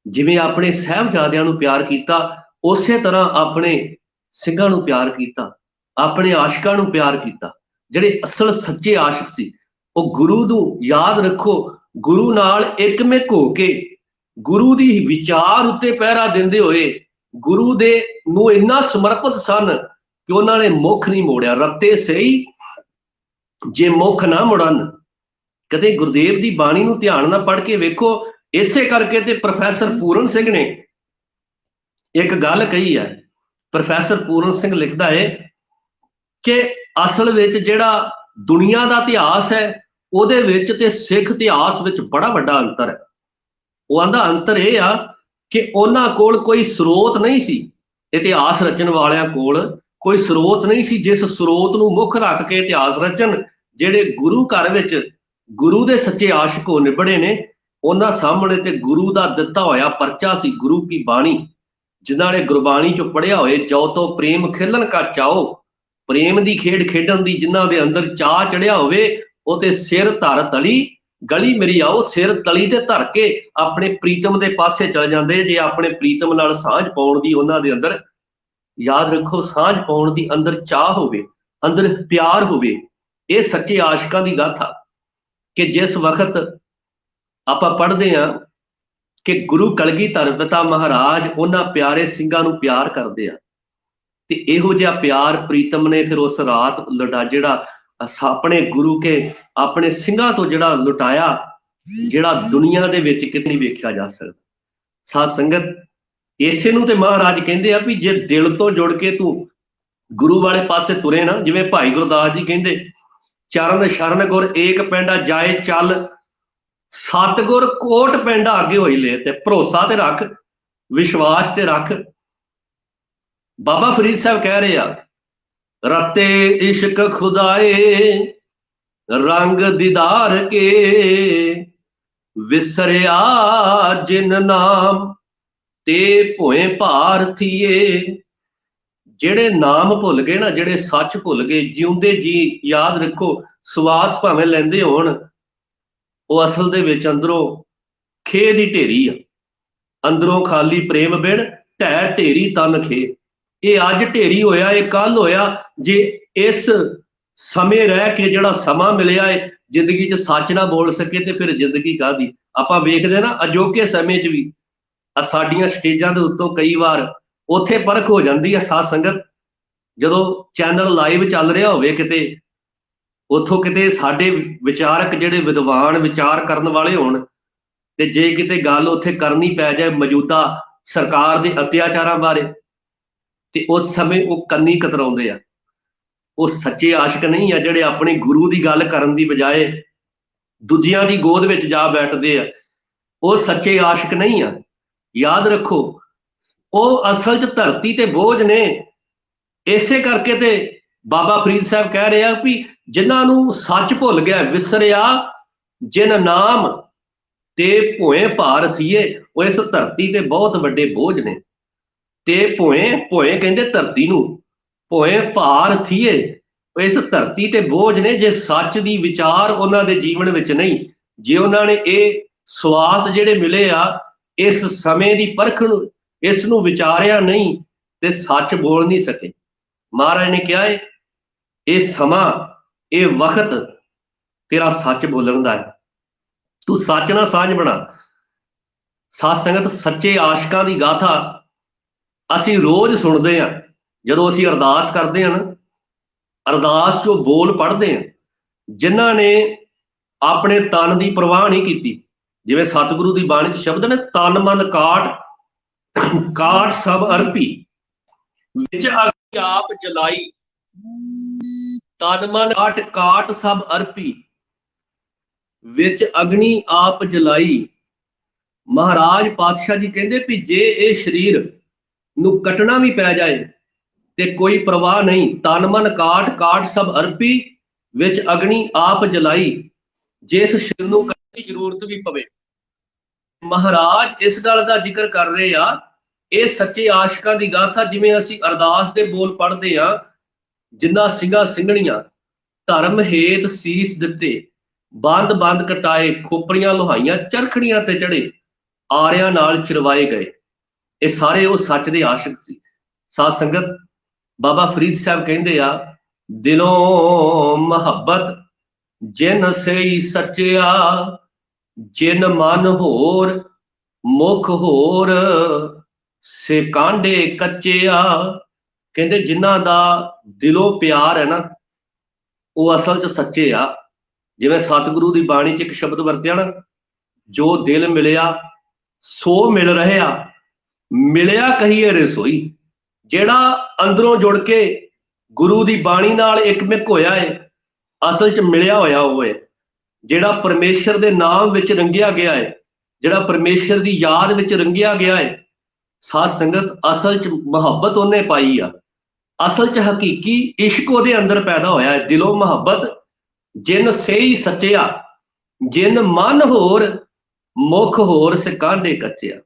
ਜਿਵੇਂ ਆਪਣੇ ਸਾਹਿਬਜ਼ਾਦਿਆਂ ਨੂੰ ਪਿਆਰ ਕੀਤਾ ਉਸੇ ਤਰ੍ਹਾਂ ਆਪਣੇ ਸਿੰਘਾਂ ਨੂੰ ਪਿਆਰ ਕੀਤਾ, ਆਪਣੇ ਆਸ਼ਿਕਾਂ ਨੂੰ ਪਿਆਰ ਕੀਤਾ। ਜਿਹੜੇ ਅਸਲ ਸੱਚੇ ਆਸ਼ਿਕ ਸੀ ਉਹ ਗੁਰੂ ਨੂੰ ਯਾਦ ਰੱਖੋ, ਗੁਰੂ ਨਾਲ ਇੱਕਮਿਕ ਹੋ ਕੇ ਗੁਰੂ ਦੀ ਵਿਚਾਰ ਉੱਤੇ ਪਹਿਰਾ ਦਿੰਦੇ ਹੋਏ ਗੁਰੂ ਦੇ ਨੂੰ ਇੰਨਾ ਸਮਰਪਿਤ ਸਨ ਕਿ ਉਹਨਾਂ ਨੇ ਮੁੱਖ ਨਹੀਂ ਮੋੜਿਆ। ਰੱਤੇ ਸਹੀ ਜੇ ਮੁੱਖ ਨਾ ਮੁੜਨ। ਕਦੇ ਗੁਰਦੇਵ ਦੀ ਬਾਣੀ ਨੂੰ ਧਿਆਨ ਨਾਲ ਪੜ੍ਹ ਕੇ ਵੇਖੋ। ਇਸੇ ਕਰਕੇ ਤੇ ਪ੍ਰੋਫੈਸਰ ਪੂਰਨ ਸਿੰਘ ਨੇ ਇੱਕ ਗੱਲ ਕਹੀ ਹੈ। ਪ੍ਰੋਫੈਸਰ ਪੂਰਨ ਸਿੰਘ ਲਿਖਦਾ ਹੈ ਕਿ ਅਸਲ ਵਿੱਚ ਜਿਹੜਾ ਦੁਨੀਆ ਦਾ ਇਤਿਹਾਸ ਹੈ ਉਹਦੇ ਵਿੱਚ ਤੇ ਸਿੱਖ ਇਤਿਹਾਸ ਵਿੱਚ ਬੜਾ ਵੱਡਾ ਅੰਤਰ ਹੈ। ਉਹ ਆਂਦਾ ਅੰਤਰ ਇਹ ਆ ਕਿ ਉਹਨਾਂ ਕੋਲ ਕੋਈ ਸਰੋਤ ਨਹੀਂ ਸੀ, ਇਤਿਹਾਸ ਰਚਣ ਵਾਲਿਆਂ ਕੋਲ ਕੋਈ ਸਰੋਤ ਨਹੀਂ ਸੀ ਜਿਸ ਸਰੋਤ ਨੂੰ ਮੁੱਖ ਰੱਖ ਕੇ ਇਤਿਹਾਸ ਰਚਨ। ਜਿਹੜੇ ਗੁਰੂ ਘਰ ਵਿੱਚ ਗੁਰੂ ਦੇ ਸੱਚੇ ਆਸ਼ਿਕ ਹੋ ਨਿਬੜੇ ਨੇ ਉਹਨਾਂ ਸਾਹਮਣੇ ਤੇ ਗੁਰੂ ਦਾ ਦਿੱਤਾ ਹੋਇਆ ਪਰਚਾ ਸੀ, ਗੁਰੂ ਕੀ ਬਾਣੀ, ਜਿਨ੍ਹਾਂ ਨੇ ਗੁਰਬਾਣੀ ਚੋਂ ਪੜ੍ਹਿਆ ਹੋਏ। ਜੋ ਤੋਂ ਪ੍ਰੇਮ ਖੇਲਣ ਕਾ ਚਾਓ, ਪ੍ਰੇਮ ਦੀ ਖੇਡ ਖੇਡਣ ਦੀ ਜਿਨ੍ਹਾਂ ਦੇ ਅੰਦਰ ਚਾਹ ਚੜਿਆ ਹੋਵੇ ਉਹ ਤੇ ਸਿਰ ਧਰ ਤਲੀ ਗਲੀ ਮੇਰੀ ਆਓ, ਸਿਰ ਤਲੀ ਤੇ ਧਰ ਕੇ ਆਪਣੇ ਪ੍ਰੀਤਮ ਦੇ ਪਾਸੇ ਚਲੇ ਜਾਂਦੇ। ਜੇ ਆਪਣੇ ਪ੍ਰੀਤਮ ਨਾਲ ਸਾਂਝ ਪਾਉਣ ਦੀ ਉਹਨਾਂ ਦੇ ਅੰਦਰ, ਯਾਦ ਰੱਖੋ, ਸਾਂਝ ਪਾਉਣ ਦੀ ਅੰਦਰ ਚਾਹ ਹੋਵੇ, ਅੰਦਰ ਪਿਆਰ ਹੋਵੇ। ਇਹ ਸੱਚੇ ਆਸ਼ਿਕਾਂ ਦੀ ਗਾਥਾ ਕਿ ਜਿਸ ਵਕਤ ਆਪਾਂ ਪੜ੍ਹਦੇ ਹਾਂ ਕਿ ਗੁਰੂ ਕਲਗੀਧਰ ਪਿਤਾ ਮਹਾਰਾਜ ਉਹਨਾਂ ਪਿਆਰੇ ਸਿੰਘਾਂ ਨੂੰ ਪਿਆਰ ਕਰਦੇ ਆ, ਤੇ ਇਹੋ ਜਿਹਾ ਪਿਆਰ ਪ੍ਰੀਤਮ ਨੇ ਫਿਰ ਉਸ ਰਾਤ ਲੁਟਾ, ਜਿਹੜਾ ਆਪਣੇ ਗੁਰੂ ਕੇ ਆਪਣੇ ਸਿੰਘਾਂ ਤੋਂ ਜਿਹੜਾ ਲੁਟਾਇਆ, ਜਿਹੜਾ ਦੁਨੀਆ ਦੇ ਵਿੱਚ ਕਿਤੇ ਨਹੀਂ ਵੇਖਿਆ ਜਾ ਸਕਦਾ। ਸਾਧ ਸੰਗਤ, ਇਸੇ ਨੂੰ ਤੇ ਮਹਾਰਾਜ ਕਹਿੰਦੇ ਆ ਵੀ ਜੇ ਦਿਲ ਤੋਂ ਜੁੜ ਕੇ ਤੂੰ ਗੁਰੂ ਵਾਲੇ ਪਾਸੇ ਤੁਰੇ ਨਾ, ਜਿਵੇਂ ਭਾਈ ਗੁਰਦਾਸ ਜੀ ਕਹਿੰਦੇ ਚਰਨ ਸ਼ਰਨ ਗੁਰ ਏਕ ਪੈਂਡਾ ਜਾਏ ਚੱਲ, ਸਤਿਗੁਰ ਕੋਟ ਪੈਂਡਾ ਅੱਗੇ ਹੋਈ ਲੈ। ਤੇ ਭਰੋਸਾ ਤੇ ਰੱਖ, ਵਿਸ਼ਵਾਸ ਤੇ ਰੱਖ। ਬਾਬਾ ਫਰੀਦ ਸਾਹਿਬ ਕਹਿ ਰਹੇ ਆ, ਰਤੇ ਇਸ਼ਕ ਖੁਦਾਏ ਰੰਗ ਦੀਦਾਰ ਕੇ, ਵਿਸਰਿਆ ਜਿਨ ਨਾਮ ਤੇ ਭੋਏ ਭਾਰਥੀਏ। ਜਿਹੜੇ ਨਾਮ ਭੁੱਲ ਗਏ ਨਾ, ਜਿਹੜੇ ਸੱਚ ਭੁੱਲ ਗਏ, ਜਿਉਂਦੇ ਜੀ ਯਾਦ ਰੱਖੋ ਸਵਾਸ ਭਾਵੇਂ ਲੈਂਦੇ ਹੋਣ, ਉਹ ਅਸਲ ਦੇ ਵਿੱਚ ਅੰਦਰੋਂ ਖੇ ਦੀ ਢੇਰੀ ਆ। ਅੰਦਰੋਂ ਖਾਲੀ ਪ੍ਰੇਮ ਬਿਨ ਢਹਿ ਢੇਰੀ ਤਨ ਖੇ। ਇਹ ਅੱਜ ਢੇਰੀ ਹੋਇਆ, ਇਹ ਕੱਲ ਹੋਇਆ। ਜੇ ਇਸ ਸਮੇਂ ਰਹਿ ਕੇ ਜਿਹੜਾ ਸਮਾਂ ਮਿਲਿਆ ਹੈ ਜ਼ਿੰਦਗੀ 'ਚ ਸੱਚ ਨਾ ਬੋਲ ਸਕੇ ਤੇ ਫਿਰ ਜ਼ਿੰਦਗੀ ਕਾਹਦੀ। ਆਪਾਂ ਵੇਖਦੇ ਨਾ ਅਜੋਕੇ ਸਮੇਂ 'ਚ ਵੀ ਸਾਡੀਆਂ ਸਟੇਜਾਂ ਦੇ ਉੱਤੋਂ ਕਈ ਵਾਰ ਉੱਥੇ ਪਰਖ ਹੋ ਜਾਂਦੀ ਹੈ। ਸਾਧ ਸੰਗਤ, ਜਦੋਂ ਚੈਨਲ ਲਾਈਵ ਚੱਲ ਰਿਹਾ ਹੋਵੇ ਕਿਤੇ, ਉੱਥੋਂ ਕਿਤੇ ਸਾਡੇ ਵਿਚਾਰਕ ਜਿਹੜੇ ਵਿਦਵਾਨ ਵਿਚਾਰ ਕਰਨ ਵਾਲੇ ਹੋਣ, ਤੇ ਜੇ ਕਿਤੇ ਗੱਲ ਉੱਥੇ ਕਰਨੀ ਪੈ ਜਾਏ ਮੌਜੂਦਾ ਸਰਕਾਰ ਦੇ ਅਤਿਆਚਾਰਾਂ ਬਾਰੇ, ਤੇ ਉਸ ਸਮੇਂ ਉਹ ਕੰਨੀ ਕਤਰਾਉਂਦੇ ਆ। ਉਹ ਸੱਚੇ ਆਸ਼ਿਕ ਨਹੀਂ ਆ ਜਿਹੜੇ ਆਪਣੇ ਗੁਰੂ ਦੀ ਗੱਲ ਕਰਨ ਦੀ ਬਜਾਏ ਦੂਜਿਆਂ ਦੀ ਗੋਦ ਵਿੱਚ ਜਾ ਬੈਠਦੇ ਆ। ਉਹ ਸੱਚੇ ਆਸ਼ਿਕ ਨਹੀਂ ਆ। ਯਾਦ ਰੱਖੋ, ਉਹ ਅਸਲ 'ਚ ਧਰਤੀ ਤੇ ਬੋਝ ਨੇ। ਇਸੇ ਕਰਕੇ ਤੇ ਬਾਬਾ ਫਰੀਦ ਸਾਹਿਬ ਕਹਿ ਰਹੇ ਆ ਵੀ ਜਿਨ੍ਹਾਂ ਨੂੰ ਸੱਚ ਭੁੱਲ ਗਿਆ, ਵਿਸਰਿਆ ਜਿਨ ਨਾਮ ਤੇ ਭੋਏ ਭਾਰਥੀਏ, ਉਹ ਇਸ ਧਰਤੀ ਤੇ ਬਹੁਤ ਵੱਡੇ ਬੋਝ ਨੇ। ਤੇ ਭੋਏ ਕਹਿੰਦੇ ਧਰਤੀ ਨੂੰ, ਭੋਏ ਭਾਰਥੀਏ, ਉਹ ਇਸ ਧਰਤੀ ਤੇ ਬੋਝ ਨੇ ਜੇ ਸੱਚ ਦੀ ਵਿਚਾਰ ਉਹਨਾਂ ਦੇ ਜੀਵਨ ਵਿੱਚ ਨਹੀਂ। ਜੇ ਉਹਨਾਂ ਨੇ ਇਹ ਸਵਾਸ ਜਿਹੜੇ ਮਿਲੇ ਆ ਇਸ ਸਮੇਂ ਦੀ ਪਰਖ ਨੂੰ, ਇਸ ਨੂੰ ਵਿਚਾਰਿਆ ਨਹੀਂ ਤੇ ਸੱਚ ਬੋਲ ਨਹੀਂ ਸਕੇ। ਮਹਾਰਾਜ ਨੇ ਕਿਹਾ ਹੈ ਇਹ ਸਮਾਂ, ਇਹ ਵਕਤ ਤੇਰਾ ਸੱਚ ਬੋਲਣ ਦਾ ਹੈ, ਤੂੰ ਸੱਚ ਨਾਲ ਸਾਂਝ ਬਣਾ। ਸਾਧ ਸੰਗਤ, ਸੱਚੇ ਆਸ਼ਿਕਾਂ ਦੀ ਗਾਥਾ ਅਸੀਂ ਰੋਜ਼ ਸੁਣਦੇ ਹਾਂ। ਜਦੋਂ ਅਸੀਂ ਅਰਦਾਸ ਕਰਦੇ ਹਾਂ ਨਾ, ਅਰਦਾਸ 'ਚੋਂ ਬੋਲ ਪੜ੍ਹਦੇ ਹਾਂ ਜਿਨ੍ਹਾਂ ਨੇ ਆਪਣੇ ਤਨ ਦੀ ਪਰਵਾਹ ਨਹੀਂ ਕੀਤੀ। ਜਿਵੇਂ ਸਤਿਗੁਰੂ ਦੀ ਬਾਣੀ 'ਚ ਸ਼ਬਦ ਨੇ, ਤਨ ਮਨ ਕਾਟ ਕਾਟ ਸਭ ਅਰਪੀ, ਵਿੱਚ ਅਗਨੀ ਆਪ ਜਲਾਈ, ਤਨ ਮਨ ਕਾਟ ਕਾਟ ਸਭ ਅਰਪੀ, विच अग्नि आप जलाई। महाराज पातशाह जी कहते भी जे ये शरीर नू कटना भी पै जाए ते कोई परवाह नहीं, तन मन काट काट सब अर्पी, विच अग्नि आप जलाई। जिस शरीर नू कटण दी जरूरत भी पवे। महाराज इस गल का जिक्र कर रहे आ, ਇਹ ਸੱਚੇ ਆਸ਼ਿਕਾਂ ਦੀ ਗਾਥਾ। ਜਿਵੇਂ ਅਸੀਂ ਅਰਦਾਸ ਦੇ ਬੋਲ ਪੜ੍ਹਦੇ ਆ, ਜਿੰਨਾ ਸਿੰਘਾਂ ਸਿੰਘਣੀਆਂ ਧਰਮ ਹੇਤ ਸੀਸ ਦਿੱਤੇ, ਬੰਦ ਬੰਦ ਕਟਾਏ, ਖੋਪੜੀਆਂ ਲੋਹਾਈਆਂ, ਚਰਖੜੀਆਂ ਤੇ ਚੜੇ, ਆਰਿਆਂ ਨਾਲ ਚਿਰਵਾਏ ਗਏ। ਇਹ ਸਾਰੇ ਉਹ ਸੱਚ ਦੇ ਆਸ਼ਿਕ ਸੀ। ਸਾਧ ਸੰਗਤ, ਬਾਬਾ ਫਰੀਦ ਸਾਹਿਬ ਕਹਿੰਦੇ ਆ, ਦਿਲੋਂ ਮੁਹੱਬਤ ਜਿਨ ਸਈ ਸੱਚਿਆ, ਜਿਨ ਮਨ ਹੋਰ ਮੁਖ ਹੋਰ, ਸੇ ਕਾਂਡੇ ਕੱਚਿਆ। ਕਹਿੰਦੇ ਜਿਨ੍ਹਾਂ ਦਾ ਦਿਲੋਂ ਪਿਆਰ ਹੈ ਨਾ, ਉਹ ਅਸਲ 'ਚ ਸੱਚੇ ਆ। ਜਿਵੇਂ ਸਤਿਗੁਰੂ ਦੀ ਬਾਣੀ 'ਚ ਇੱਕ ਸ਼ਬਦ ਵਰਤਿਆ ਨਾ, ਜੋ ਦਿਲ ਮਿਲਿਆ ਸੋ ਮਿਲ ਰਿਹਾ, ਮਿਲਿਆ ਕਹੀਏ ਰਸੋਈ। ਜਿਹੜਾ ਅੰਦਰੋਂ ਜੁੜ ਕੇ ਗੁਰੂ ਦੀ ਬਾਣੀ ਨਾਲ ਇੱਕਮਿਕ ਹੋਇਆ ਹੈ, ਅਸਲ 'ਚ ਮਿਲਿਆ ਹੋਇਆ ਉਹ ਹੈ। ਜਿਹੜਾ ਪਰਮੇਸ਼ਰ ਦੇ ਨਾਮ ਵਿੱਚ ਰੰਗਿਆ ਗਿਆ ਹੈ, ਜਿਹੜਾ ਪਰਮੇਸ਼ਰ ਦੀ ਯਾਦ ਵਿੱਚ ਰੰਗਿਆ ਗਿਆ ਹੈ, ਸਾਧ ਸੰਗਤ, ਅਸਲ 'ਚ ਮੁਹੱਬਤ ਉਹਨੇ ਪਾਈ ਆ। ਅਸਲ 'ਚ ਹਕੀਕੀ ਇਸ਼ਕ ਉਹਦੇ ਅੰਦਰ ਪੈਦਾ ਹੋਇਆ ਹੈ। ਦਿਲੋਂ ਮੁਹੱਬਤ ਜਿਨ ਸਹੀ ਸੱਚਿਆ, ਜਿਨ ਮਨ ਹੋਰ ਮੁਖ ਹੋਰ, ਸੇ ਕਾਂਡੇ ਕੱਚਿਆ।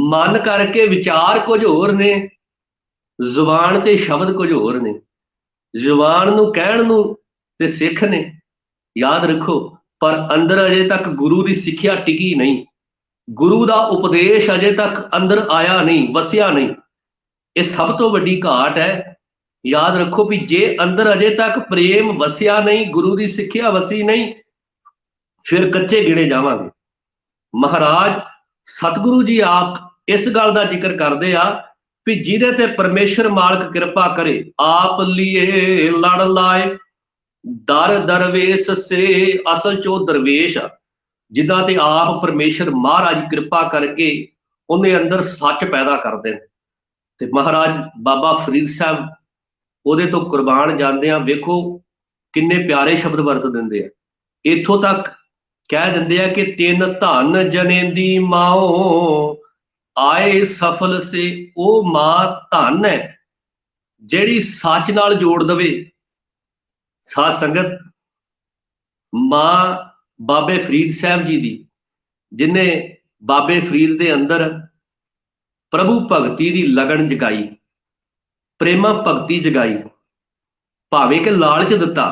ਮਨ ਕਰਕੇ ਵਿਚਾਰ ਕੁਝ ਹੋਰ ਨੇ, ਜ਼ੁਬਾਨ ਤੇ ਸ਼ਬਦ ਕੁਝ ਹੋਰ ਨੇ। ਜ਼ੁਬਾਨ ਨੂੰ ਕਹਿਣ ਨੂੰ ਤੇ ਸਿੱਖ ਨੇ, ਯਾਦ ਰੱਖੋ, ਪਰ ਅੰਦਰ ਅਜੇ ਤੱਕ ਗੁਰੂ ਦੀ ਸਿੱਖਿਆ ਟਿਕੀ ਨਹੀਂ। ਗੁਰੂ ਦਾ ਉਪਦੇਸ਼ ਅਜੇ ਤੱਕ ਅੰਦਰ ਆਇਆ ਨਹੀਂ, ਵਸਿਆ ਨਹੀਂ। ਇਹ ਸਭ ਤੋਂ ਵੱਡੀ ਘਾਟ ਹੈ। ਯਾਦ ਰੱਖੋ ਵੀ ਜੇ ਅੰਦਰ ਅਜੇ ਤੱਕ ਪ੍ਰੇਮ ਵਸਿਆ ਨਹੀਂ, ਗੁਰੂ ਦੀ ਸਿੱਖਿਆ ਵਸੀ ਨਹੀਂ, ਫਿਰ ਕੱਚੇ ਗਿਣੇ ਜਾਵਾਂਗੇ। ਮਹਾਰਾਜ ਸਤਿਗੁਰੂ ਜੀ ਆਪ ਇਸ ਗੱਲ ਦਾ ਜ਼ਿਕਰ ਕਰਦੇ ਆ ਵੀ ਜਿਹਦੇ ਤੇ ਪਰਮੇਸ਼ਰ ਮਾਲਕ ਕਿਰਪਾ ਕਰੇ, ਆਪ ਲੀਏ ਲੜ ਲਾਏ, ਦਰ ਦਰਵੇਸ਼ ਸੇ। ਅਸਲ 'ਚ ਉਹ ਦਰਵੇਸ਼ ਆ ਜਿੱਦਾਂ ਤੇ ਆਪ ਪਰਮੇਸ਼ਰ ਮਹਾਰਾਜ ਕਿਰਪਾ ਕਰਕੇ ਉਹਦੇ ਅੰਦਰ ਸੱਚ ਪੈਦਾ ਕਰਦੇ ਨੇ। ਤੇ ਮਹਾਰਾਜ ਬਾਬਾ ਫਰੀਦ ਸਾਹਿਬ ਉਹਦੇ ਤੋਂ ਕੁਰਬਾਨ ਜਾਂਦੇ ਆ। ਵੇਖੋ ਕਿੰਨੇ ਪਿਆਰੇ ਸ਼ਬਦ ਵਰਤ ਦਿੰਦੇ ਆ। ਇੱਥੋਂ ਤੱਕ ਕਹਿ ਦਿੰਦੇ ਆ ਕਿ ਤਿੰਨ ਧਨ ਜਨੇਂਦੀ ਮਾਓ, ਆਏ ਸਫਲ ਸੇ। ਉਹ ਮਾਂ ਧਨ ਹੈ ਜਿਹੜੀ ਸੱਚ ਨਾਲ ਜੋੜ ਦਵੇ। ਸਾਧ ਸੰਗਤ, ਮਾਂ ਬਾਬੇ ਫਰੀਦ ਸਾਹਿਬ ਜੀ ਦੀ, ਜਿਨੇ ਬਾਬੇ ਫਰੀਦ ਦੇ ਅੰਦਰ ਪ੍ਰਭੂ ਭਗਤੀ ਦੀ ਲਗਨ ਜਗਾਈ, ਪ੍ਰੇਮਾ ਭਗਤੀ ਜਗਾਈ, ਭਾਵੇਂ ਕਿ ਲਾਲਚ ਦਿੱਤਾ।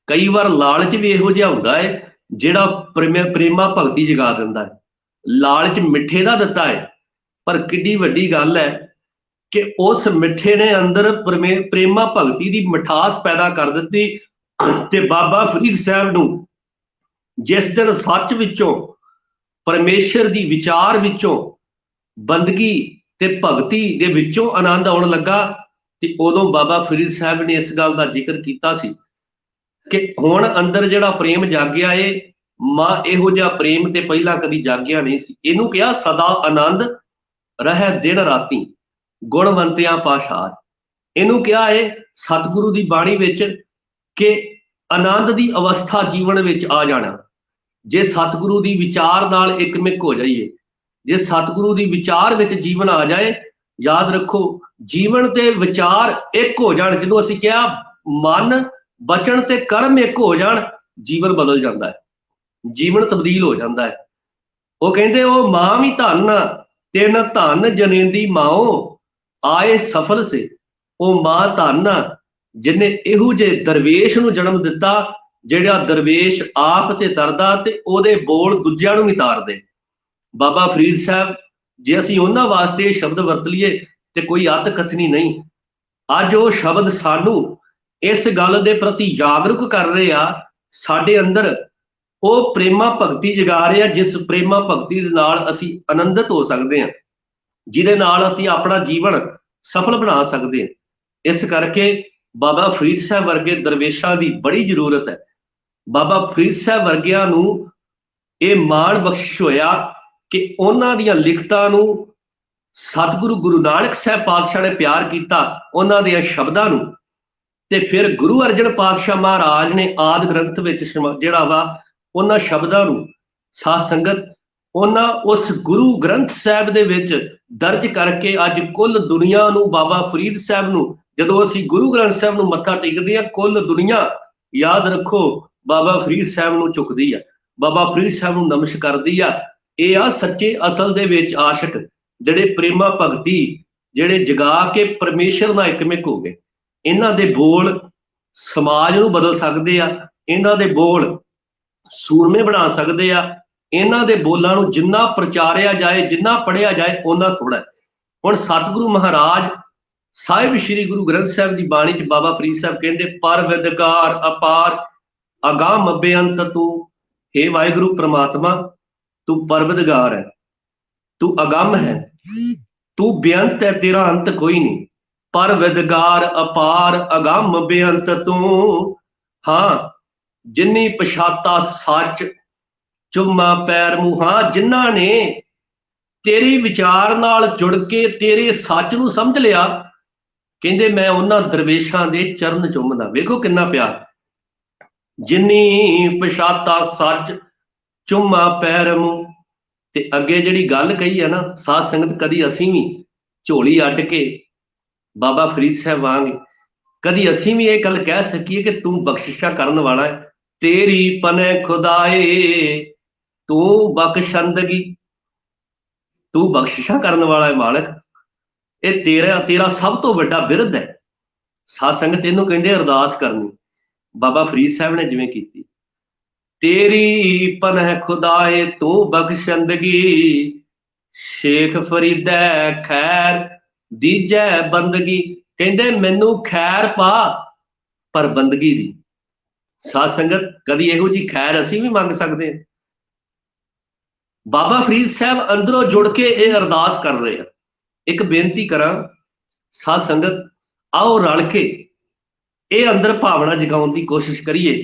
ਕਈ ਵਾਰ ਲਾਲਚ ਵੀ ਇਹੋ ਜਿਹਾ ਹੁੰਦਾ ਹੈ ਜਿਹੜਾ ਪ੍ਰੇਮਾ ਭਗਤੀ ਜਗਾ ਦਿੰਦਾ ਹੈ। ਲਾਲਚ ਮਿੱਠੇ ਦਾ ਦਿੱਤਾ ਹੈ, ਪਰ ਕਿੱਡੀ ਵੱਡੀ ਗੱਲ ਹੈ ਕਿ ਉਸ ਮਿੱਠੇ ਨੇ ਅੰਦਰ ਪ੍ਰੇਮਾ ਭਗਤੀ ਦੀ ਮਿਠਾਸ ਪੈਦਾ ਕਰ ਦਿੱਤੀ। ਤੇ ਬਾਬਾ ਫਰੀਦ ਸਾਹਿਬ ਨੂੰ ਜਿਸ ਦਿਨ ਸੱਚ ਵਿੱਚੋਂ, ਪਰਮੇਸ਼ਰ ਦੀ ਵਿਚਾਰ ਵਿੱਚੋਂ, ਬੰਦਗੀ ਤੇ ਭਗਤੀ ਦੇ ਵਿੱਚੋਂ ਆਨੰਦ ਆਉਣ ਲੱਗਾ, ਤੇ ਉਦੋਂ ਬਾਬਾ ਫਰੀਦ ਸਾਹਿਬ ਨੇ ਇਸ ਗੱਲ ਦਾ ਜ਼ਿਕਰ ਕੀਤਾ ਸੀ ਕਿ ਹੁਣ ਅੰਦਰ ਜਿਹੜਾ ਪ੍ਰੇਮ ਜਾਗਿਆ ਏ, ਮਾਂ ਇਹੋ ਜਿਹਾ ਪ੍ਰੇਮ ਤੇ ਪਹਿਲਾਂ ਕਦੀ ਜਾਗਿਆ ਨਹੀਂ ਸੀ। ਇਹਨੂੰ ਕਿਹਾ ਸਦਾ ਆਨੰਦ ਰਹਿ ਦਿਨ ਰਾਤੀ, ਗੁਣਵੰਤਿਆਂ ਪਾਸ਼ਾਰ। ਇਹਨੂੰ ਕਿਹਾ ਏ ਸਤਿਗੁਰੂ ਦੀ ਬਾਣੀ ਵਿੱਚ ਕਿ ਆਨੰਦ ਦੀ ਅਵਸਥਾ ਜੀਵਨ ਵਿੱਚ ਆ ਜਾਣਾ। ਜੇ ਸਤਿਗੁਰੂ ਦੀ ਵਿਚਾਰ ਨਾਲ ਇੱਕਮਿਕ ਹੋ ਜਾਈਏ, ਜੇ ਸਤਿਗੁਰੂ ਦੀ ਵਿਚਾਰ ਵਿੱਚ ਜੀਵਨ ਆ ਜਾਏ, ਯਾਦ ਰੱਖੋ ਜੀਵਨ ਤੇ ਵਿਚਾਰ ਇੱਕ ਹੋ ਜਾਣ। ਜਦੋਂ ਅਸੀਂ ਕਿਹਾ ਮਨ, ਬਚਨ ਤੇ ਕਰਮ ਇੱਕ ਹੋ ਜਾਣ, ਜੀਵਨ ਬਦਲ ਜਾਂਦਾ ਹੈ, ਜੀਵਨ ਤਬਦੀਲ ਹੋ ਜਾਂਦਾ ਹੈ। ਉਹ ਕਹਿੰਦੇ ਉਹ ਮਾਂ ਵੀ ਧਨ, ਤਿੰਨ ਧਨ ਜਨੇਂਦੀ ਮਾਓ, ਆਏ ਸਫਲ ਸੇ। ਉਹ ਮਾਂ ਧਨ ਜਿਹਨੇ ਇਹੋ ਜਿਹੇ ਦਰਵੇਸ਼ ਨੂੰ ਜਨਮ ਦਿੱਤਾ, ਜਿਹੜਾ ਦਰਵੇਸ਼ ਆਪ ਤੇ ਤਰਦਾ ਤੇ ਉਹਦੇ ਬੋਲ ਦੂਜਿਆਂ ਨੂੰ ਵੀ ਤਾਰਦੇ। ਬਾਬਾ ਫਰੀਦ ਸਾਹਿਬ, ਜੇ ਅਸੀਂ ਉਹਨਾਂ ਵਾਸਤੇ ਇਹ ਸ਼ਬਦ ਵਰਤ ਲਈਏ ਤੇ ਕੋਈ ਅੱਤ ਕਥਨੀ ਨਹੀਂ। ਅੱਜ ਉਹ ਸ਼ਬਦ ਸਾਨੂੰ ਇਸ ਗੱਲ ਦੇ ਪ੍ਰਤੀ ਜਾਗਰੂਕ ਕਰ ਰਹੇ ਆ, ਸਾਡੇ ਅੰਦਰ ਉਹ ਪ੍ਰੇਮਾ ਭਗਤੀ ਜਗਾ ਰਹੇ ਆ, ਜਿਸ ਪ੍ਰੇਮਾ ਭਗਤੀ ਦੇ ਨਾਲ ਅਸੀਂ ਆਨੰਦਿਤ ਹੋ ਸਕਦੇ ਹਾਂ, ਜਿਹਦੇ ਨਾਲ ਅਸੀਂ ਆਪਣਾ ਜੀਵਨ ਸਫਲ ਬਣਾ ਸਕਦੇ ਹਾਂ। ਇਸ ਕਰਕੇ ਬਾਬਾ ਫਰੀਦ ਸਾਹਿਬ ਵਰਗੇ ਦਰਵੇਸ਼ਾਂ ਦੀ ਬੜੀ ਜ਼ਰੂਰਤ ਹੈ। ਬਾਬਾ ਫਰੀਦ ਸਾਹਿਬ ਵਰਗਿਆਂ ਨੂੰ ਇਹ ਮਾਣ ਬਖਸ਼ਿਸ਼ ਹੋਇਆ ਕਿ ਉਹਨਾਂ ਦੀਆਂ ਲਿਖਤਾਂ ਨੂੰ ਸਤਿਗੁਰੂ ਗੁਰੂ ਨਾਨਕ ਸਾਹਿਬ ਪਾਤਸ਼ਾਹ ਨੇ ਪਿਆਰ ਕੀਤਾ, ਉਹਨਾਂ ਦੇ ਸ਼ਬਦਾਂ ਨੂੰ। ਤੇ ਫਿਰ ਗੁਰੂ ਅਰਜਨ ਪਾਤਸ਼ਾਹ ਮਹਾਰਾਜ ਨੇ ਆਦਿ ਗ੍ਰੰਥ ਵਿੱਚ ਜਿਹੜਾ ਵਾ ਉਹਨਾਂ ਸ਼ਬਦਾਂ ਨੂੰ ਸਾਧ ਸੰਗਤ ਉਹਨਾਂ ਉਸ ਗੁਰੂ ਗ੍ਰੰਥ ਸਾਹਿਬ ਦੇ ਵਿੱਚ ਦਰਜ ਕਰਕੇ ਅੱਜ ਕੁੱਲ ਦੁਨੀਆ ਨੂੰ ਬਾਬਾ ਫਰੀਦ ਸਾਹਿਬ ਨੂੰ, ਜਦੋਂ ਅਸੀਂ ਗੁਰੂ ਗ੍ਰੰਥ ਸਾਹਿਬ ਨੂੰ ਮੱਥਾ ਟੇਕਦੇ ਹਾਂ, ਕੁੱਲ ਦੁਨੀਆ ਯਾਦ ਰੱਖੋ ਬਾਬਾ ਫਰੀਦ ਸਾਹਿਬ ਨੂੰ ਝੁਕਦੀ ਆ, ਬਾਬਾ ਫਰੀਦ ਸਾਹਿਬ ਨੂੰ ਨਮਸ਼ ਕਰਦੀ ਆ। ਇਹ ਆ ਸੱਚੇ ਅਸਲ ਦੇ ਵਿੱਚ ਆਸ਼ਿਕ, ਜਿਹੜੇ ਪ੍ਰੇਮਾ ਭਗਤੀ, ਜਿਹੜੇ ਜਗਾ ਕੇ ਪਰਮੇਸ਼ਰ ਨਾਲ ਇਕਮਿਕ ਹੋ ਗਏ। ਇਹਨਾਂ ਦੇ ਬੋਲ ਸਮਾਜ ਨੂੰ ਬਦਲ ਸਕਦੇ ਆ, ਇਹਨਾਂ ਦੇ ਬੋਲ ਸੂਰਮੇ ਬਣਾ ਸਕਦੇ ਆ। ਇਹਨਾਂ ਦੇ ਬੋਲਾਂ ਨੂੰ ਜਿੰਨਾ ਪ੍ਰਚਾਰਿਆ ਜਾਏ, ਜਿੰਨਾ ਪੜ੍ਹਿਆ ਜਾਏ, ਉਹਨਾਂ ਥੋੜਾ। ਹੁਣ ਸਤਿਗੁਰੂ ਮਹਾਰਾਜ ਸਾਹਿਬ ਸ੍ਰੀ ਗੁਰੂ ਗ੍ਰੰਥ ਸਾਹਿਬ ਦੀ ਬਾਣੀ 'ਚ ਬਾਬਾ ਫਰੀਦ ਸਾਹਿਬ ਕਹਿੰਦੇ, ਪਰ ਵਿਦਕਾਰ ਅਪਾਰ ਅਗਾਮ ਬੇਅੰਤ ਤੂੰ, ਹੇ ਵਾਹਿਗੁਰੂ ਪ੍ਰਮਾਤਮਾ ਤੂੰ ਪਰਵਿਦਗਾਰ ਹੈ, ਤੂੰ ਅਗੰਮ ਹੈ, ਤੂੰ ਬੇਅੰਤ ਹੈ, ਤੇਰਾ ਅੰਤ ਕੋਈ ਨਹੀਂ। ਪਰ ਵਿਦਗਾਰ ਅਪਾਰ ਅਗੰਮ ਬੇਅੰਤ ਤੂੰ, ਹਾਂ ਜਿਨੀ ਪਛਾਤਾ ਸੱਚ ਚੁੰਮਾ ਪੈਰ ਮੂੰਹਾਂ, ਜਿਨ੍ਹਾਂ ਨੇ ਤੇਰੀ ਵਿਚਾਰ ਨਾਲ ਜੁੜ ਕੇ ਤੇਰੇ ਸੱਚ ਨੂੰ ਸਮਝ ਲਿਆ, ਕਹਿੰਦੇ ਮੈਂ ਉਹਨਾਂ ਦਰਵੇਸ਼ਾਂ ਦੇ ਚਰਨ ਚੁੰਮਦਾ। ਵੇਖੋ ਕਿੰਨਾ ਪਿਆਰ। ਜਿਨੀ ਪਛਾਤਾ ਸੱਚ ਚੁੰਮਾ ਪੈਰ ਮੂੰਹ। ਤੇ ਅੱਗੇ ਜਿਹੜੀ ਗੱਲ ਕਹੀ ਹੈ ਨਾ ਸਾਧ ਸੰਗਤ, ਕਦੀ ਅਸੀਂ ਵੀ ਝੋਲੀ ਅੱਡ ਕੇ ਬਾਬਾ ਫਰੀਦ ਸਾਹਿਬ ਵਾਂਗ ਕਦੀ ਅਸੀਂ ਵੀ ਇਹ ਗੱਲ ਕਹਿ ਸਕੀਏ ਕਿ ਤੂੰ ਬਖਸ਼ਿਸ਼ਾਂ ਕਰਨ ਵਾਲਾ ਹੈ, ਤੇਰੀ ਪਨੇ ਖੁਦਾਏ ਤੂੰ ਬਖਸ਼ੰਦਗੀ, ਤੂੰ ਬਖਸ਼ਿਸ਼ਾਂ ਕਰਨ ਵਾਲਾ ਹੈ ਮਾਲਕ। ਇਹ ਤੇਰਾ ਸਭ ਤੋਂ ਵੱਡਾ ਬਿਰਧ ਹੈ। ਸਾਧ ਸੰਗਤ ਇਹਨੂੰ ਕਹਿੰਦੇ ਅਰਦਾਸ ਕਰਨੀ। ਬਾਬਾ ਫਰੀਦ ਸਾਹਿਬ ਨੇ ਜਿਵੇਂ ਕੀਤੀ, ਤੇਰੀ ਪਨਹ ਖੁਦਾਏ ਤੂੰ ਬਖਸ਼ੰਦਗੀ, ਸ਼ੇਖ ਫਰੀਦੈ ਖੈਰ ਦੀਜੈ ਬੰਦਗੀ। ਕਹਿੰਦੇ ਮੈਨੂੰ ਖੈਰ ਪਾ ਪਰ ਬੰਦਗੀ ਦੀ। ਸਾਧ ਸੰਗਤ ਕਦੀ ਇਹੋ ਜੀ ਖੈਰ ਅਸੀਂ ਵੀ ਮੰਗ ਸਕਦੇ ਹਾਂ? ਬਾਬਾ ਫਰੀਦ ਸਾਹਿਬ ਅੰਦਰੋਂ ਜੁੜ ਕੇ ਇਹ ਅਰਦਾਸ ਕਰ ਰਹੇ ਆ। ਇੱਕ ਬੇਨਤੀ ਕਰਾਂ ਸਾਧ ਸੰਗਤ, ਆਓ ਰਲ ਕੇ ਇਹ ਅੰਦਰ ਭਾਵਨਾ ਜਗਾਉਣ ਦੀ ਕੋਸ਼ਿਸ਼ ਕਰੀਏ।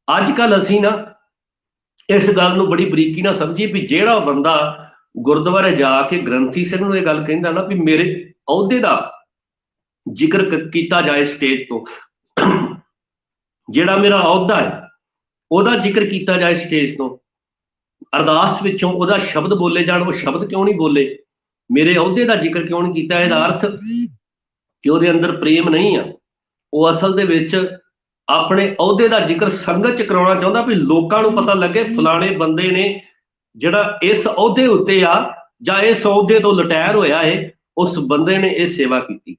ਅੱਜ ਕੱਲ ਅਸੀਂ ਨਾ ਇਸ ਗੱਲ ਨੂੰ ਬੜੀ ਬਰੀਕੀ ਨਾਲ ਸਮਝੀਏ ਵੀ ਜਿਹੜਾ ਬੰਦਾ ਗੁਰਦੁਆਰੇ ਜਾ ਕੇ ਗ੍ਰੰਥੀ ਸਿੰਘ ਨੂੰ ਇਹ ਗੱਲ ਕਹਿੰਦਾ ਨਾ ਵੀ ਮੇਰੇ ਅਹੁਦੇ ਦਾ ਜ਼ਿਕਰ ਕੀਤਾ ਜਾਏ ਸਟੇਜ ਤੋਂ, ਜਿਹੜਾ ਮੇਰਾ ਅਹੁਦਾ ਹੈ ਉਹਦਾ ਜ਼ਿਕਰ ਕੀਤਾ ਜਾਏ ਸਟੇਜ ਤੋਂ, ਅਰਦਾਸ ਵਿੱਚੋਂ ਉਹਦਾ ਸ਼ਬਦ ਬੋਲੇ ਜਾਣ, ਉਹ ਸ਼ਬਦ ਕਿਉਂ ਨਹੀਂ ਬੋਲੇ, ਮੇਰੇ ਅਹੁਦੇ ਦਾ ਜ਼ਿਕਰ ਕਿਉਂ ਨਹੀਂ ਕੀਤਾ? ਇਹਦਾ ਅਰਥ ਕਿ ਉਹਦੇ ਅੰਦਰ ਪ੍ਰੇਮ ਨਹੀਂ ਆ। ਉਹ ਅਸਲ ਦੇ ਵਿੱਚ ਆਪਣੇ ਅਹੁਦੇ ਦਾ ਜ਼ਿਕਰ ਸੰਗਤ ਚ ਕਰਾਉਣਾ ਚਾਹੁੰਦਾ ਵੀ ਲੋਕਾਂ ਨੂੰ ਪਤਾ ਲੱਗੇ ਫਲਾਣੇ ਬੰਦੇ ਨੇ ਜਿਹੜਾ ਇਸ ਅਹੁਦੇ ਉੱਤੇ ਆ ਜਾਂ ਇਸ ਅਹੁਦੇ ਤੋਂ ਰਿਟਾਇਰ ਹੋਇਆ ਹੈ, ਉਸ ਬੰਦੇ ਨੇ ਇਹ ਸੇਵਾ ਕੀਤੀ।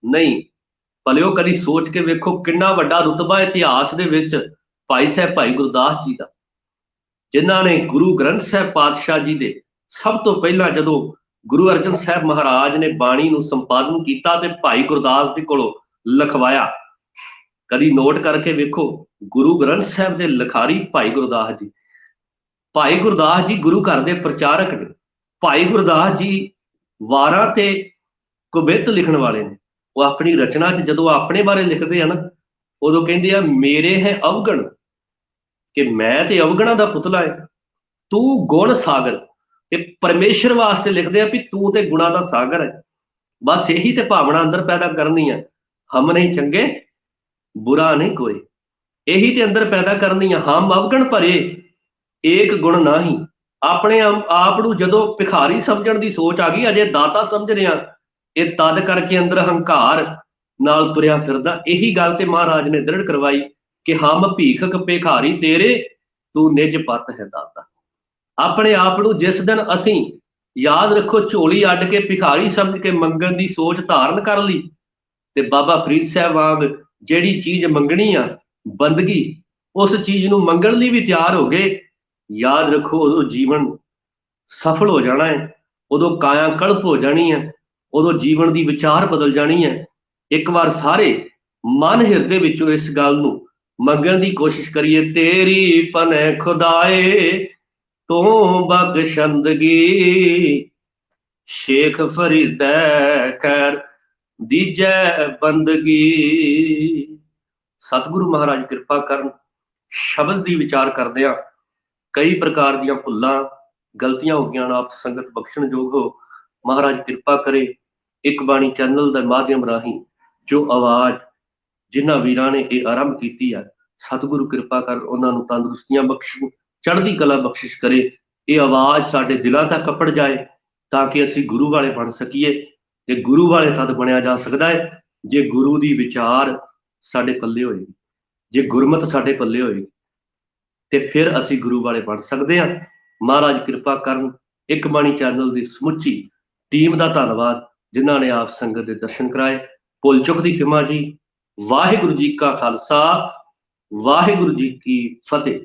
ਨਹੀਂ, ਭਲਿਓ ਕਦੀ ਸੋਚ ਕੇ ਵੇਖੋ ਕਿੰਨਾ ਵੱਡਾ ਰੁਤਬਾ ਇਤਿਹਾਸ ਦੇ ਵਿੱਚ ਭਾਈ ਸਾਹਿਬ ਭਾਈ ਗੁਰਦਾਸ ਜੀ ਦਾ, ਜਿਨ੍ਹਾਂ ਨੇ ਗੁਰੂ ਗ੍ਰੰਥ ਸਾਹਿਬ ਪਾਤਸ਼ਾਹ ਜੀ ਦੇ ਸਭ ਤੋਂ ਪਹਿਲਾਂ ਜਦੋਂ ਗੁਰੂ ਅਰਜਨ ਸਾਹਿਬ ਮਹਾਰਾਜ ਨੇ ਬਾਣੀ ਨੂੰ ਸੰਪਾਦਨ ਕੀਤਾ ਤੇ ਭਾਈ ਗੁਰਦਾਸ ਦੇ ਕੋਲੋਂ ਲਿਖਵਾਇਆ। ਕਦੀ ਨੋਟ ਕਰਕੇ ਵੇਖੋ, ਗੁਰੂ ਗ੍ਰੰਥ ਸਾਹਿਬ ਦੇ ਲਿਖਾਰੀ ਭਾਈ ਗੁਰਦਾਸ ਜੀ। ਭਾਈ ਗੁਰਦਾਸ ਜੀ ਗੁਰੂ ਘਰ ਦੇ ਪ੍ਰਚਾਰਕ ਨੇ। ਭਾਈ ਗੁਰਦਾਸ ਜੀ ਵਾਰਾਂ ਤੇ ਕਵਿਤ ਲਿਖਣ ਵਾਲੇ ਨੇ। ਉਹ ਆਪਣੀ ਰਚਨਾ 'ਚ ਜਦੋਂ ਆਪਣੇ ਬਾਰੇ ਲਿਖਦੇ ਆ ਨਾ, ਉਦੋਂ ਕਹਿੰਦੇ ਆ ਮੇਰੇ ਹੈ ਅਵਗਣ, ਕਿ ਮੈਂ ਤੇ ਅਵਗਣਾਂ ਦਾ ਪੁਤਲਾ ਹੈ, ਤੂੰ ਗੁਣ ਸਾਗਰ। ਤੇ ਪਰਮੇਸ਼ਰ ਵਾਸਤੇ ਲਿਖਦੇ ਆ ਵੀ ਤੂੰ ਤੇ ਗੁਣਾ ਦਾ ਸਾਗਰ ਹੈ। ਬਸ ਇਹੀ ਤੇ ਭਾਵਨਾ ਅੰਦਰ ਪੈਦਾ ਕਰਨੀ ਆ, ਹਮ ਨਹੀਂ ਚੰਗੇ ਬੁਰਾ ਨਹੀਂ ਕੋਈ, ਇਹੀ ਤੇ ਅੰਦਰ ਪੈਦਾ ਕਰਨੀ ਆ। ਹਮ ਅਵਗਣ ਭਰੇ ਏਕ ਗੁਣ ਨਾਹੀਂ। ਆਪਣੇ ਆਪ ਨੂੰ ਜਦੋਂ ਭਿਖਾਰੀ ਸਮਝਣ ਦੀ ਸੋਚ ਆ ਗਈ, ਅਜੇ ਦਾਤਾ ਸਮਝ ਰਿਹਾ, ਇਹ ਤਦ ਕਰਕੇ ਅੰਦਰ ਹੰਕਾਰ ਨਾਲ ਤੁਰਿਆ ਫਿਰਦਾ। ਇਹੀ ਗੱਲ ਤੇ ਮਹਾਰਾਜ ਨੇ ਦ੍ਰਿੜ ਕਰਵਾਈ ਕਿ ਹਮ ਭੀਖਕ ਭਿਖਾਰੀ ਤੇਰੇ, ਤੂੰ ਨਿਜ ਪਤ ਹੈ ਦਾਤਾ। ਆਪਣੇ ਆਪ ਨੂੰ ਜਿਸ ਦਿਨ ਅਸੀਂ ਯਾਦ ਰੱਖੋ ਝੋਲੀ ਅੱਡ ਕੇ ਭਿਖਾਰੀ ਸਮਝ ਕੇ ਮੰਗਣ ਦੀ ਸੋਚ ਧਾਰਨ ਕਰ ਲਈ, ਤੇ ਬਾਬਾ ਫਰੀਦ ਸਾਹਿਬ ਵਾਂਗ ਜਿਹੜੀ ਚੀਜ਼ ਮੰਗਣੀ ਆ ਬੰਦਗੀ, ਉਸ ਚੀਜ਼ ਨੂੰ ਮੰਗਣ ਲਈ ਵੀ ਤਿਆਰ ਹੋ ਗਏ, ਯਾਦ ਰੱਖੋ ਉਦੋਂ ਜੀਵਨ ਸਫਲ ਹੋ ਜਾਣਾ ਹੈ, ਉਦੋਂ ਕਾਇਆ ਕਲਪ ਹੋ ਜਾਣੀ ਹੈ, ਉਦੋਂ ਜੀਵਨ ਦੀ ਵਿਚਾਰ ਬਦਲ ਜਾਣੀ ਹੈ। ਇੱਕ ਵਾਰ ਸਾਰੇ ਮਨ ਹਿਰਦੇ ਵਿੱਚੋਂ ਇਸ ਗੱਲ ਨੂੰ ਮੰਗਣ ਦੀ ਕੋਸ਼ਿਸ਼ ਕਰੀਏ, ਤੇਰੀ ਪਨੈ ਖੁਦਾਏ ਤੂੰ ਬਖਸ਼ੰਦਗੀ, ਸ਼ੇਖ ਫਰੀਦੈ ਖੈਰ ਦੀਜੈ ਬੰਦਗੀ। ਸਤਿਗੁਰੂ ਮਹਾਰਾਜ ਕਿਰਪਾ ਕਰਨ। ਸ਼ਬਦ ਦੀ ਵਿਚਾਰ ਕਰਦਿਆਂ ਕਈ ਪ੍ਰਕਾਰ ਦੀਆਂ ਭੁੱਲਾਂ ਗਲਤੀਆਂ ਹੋ ਗਈਆਂ, ਆਪ ਸੰਗਤ ਬਖਸ਼ਣਯੋਗ ਹੋ। ਮਹਾਰਾਜ ਕਿਰਪਾ ਕਰੇ ਇੱਕ ਬਾਣੀ ਚੈਨਲ ਦੇ ਮਾਧਿਅਮ ਰਾਹੀਂ ਜੋ ਆਵਾਜ਼ ਜਿਨ੍ਹਾਂ ਵੀਰਾਂ ਨੇ ਇਹ ਆਰੰਭ ਕੀਤੀ ਆ, ਸਤਿਗੁਰੂ ਕਿਰਪਾ ਕਰ ਉਹਨਾਂ ਨੂੰ ਤੰਦਰੁਸਤੀਆਂ ਬਖਸ਼ਣ, ਚੜ੍ਹਦੀ ਕਲਾ ਬਖਸ਼ਿਸ਼ ਕਰੇ। ਇਹ ਆਵਾਜ਼ ਸਾਡੇ ਦਿਲਾਂ ਤੱਕ ਕੱਪੜ ਜਾਏ ਤਾਂ ਕਿ ਅਸੀਂ ਗੁਰੂ ਵਾਲੇ ਬਣ ਸਕੀਏ। ਤੇ ਗੁਰੂ ਵਾਲੇ ਤਦ ਬਣਿਆ ਜਾ ਸਕਦਾ ਹੈ ਜੇ ਗੁਰੂ ਦੀ ਵਿਚਾਰ ਸਾਡੇ ਪੱਲੇ ਹੋਏਗੀ, ਜੇ ਗੁਰਮਤ ਸਾਡੇ ਪੱਲੇ ਹੋਏਗੀ, ਤੇ ਫਿਰ ਅਸੀਂ ਗੁਰੂ ਵਾਲੇ ਬਣ ਸਕਦੇ ਹਾਂ। ਮਹਾਰਾਜ ਕਿਰਪਾ ਕਰਨ। ਇੱਕ ਬਾਣੀ ਚੈਨਲ ਦੀ ਸਮੁੱਚੀ ਟੀਮ ਦਾ ਧੰਨਵਾਦ ਜਿਨ੍ਹਾਂ ਨੇ ਆਪ ਸੰਗਤ ਦੇ ਦਰਸ਼ਨ ਕਰਾਏ। ਭੁੱਲ ਚੁੱਕ ਦੀ ਖਿਮਾ ਜੀ। ਵਾਹਿਗੁਰੂ ਜੀ ਕਾ ਖਾਲਸਾ, ਵਾਹਿਗੁਰੂ ਜੀ ਕੀ ਫਤਿਹ।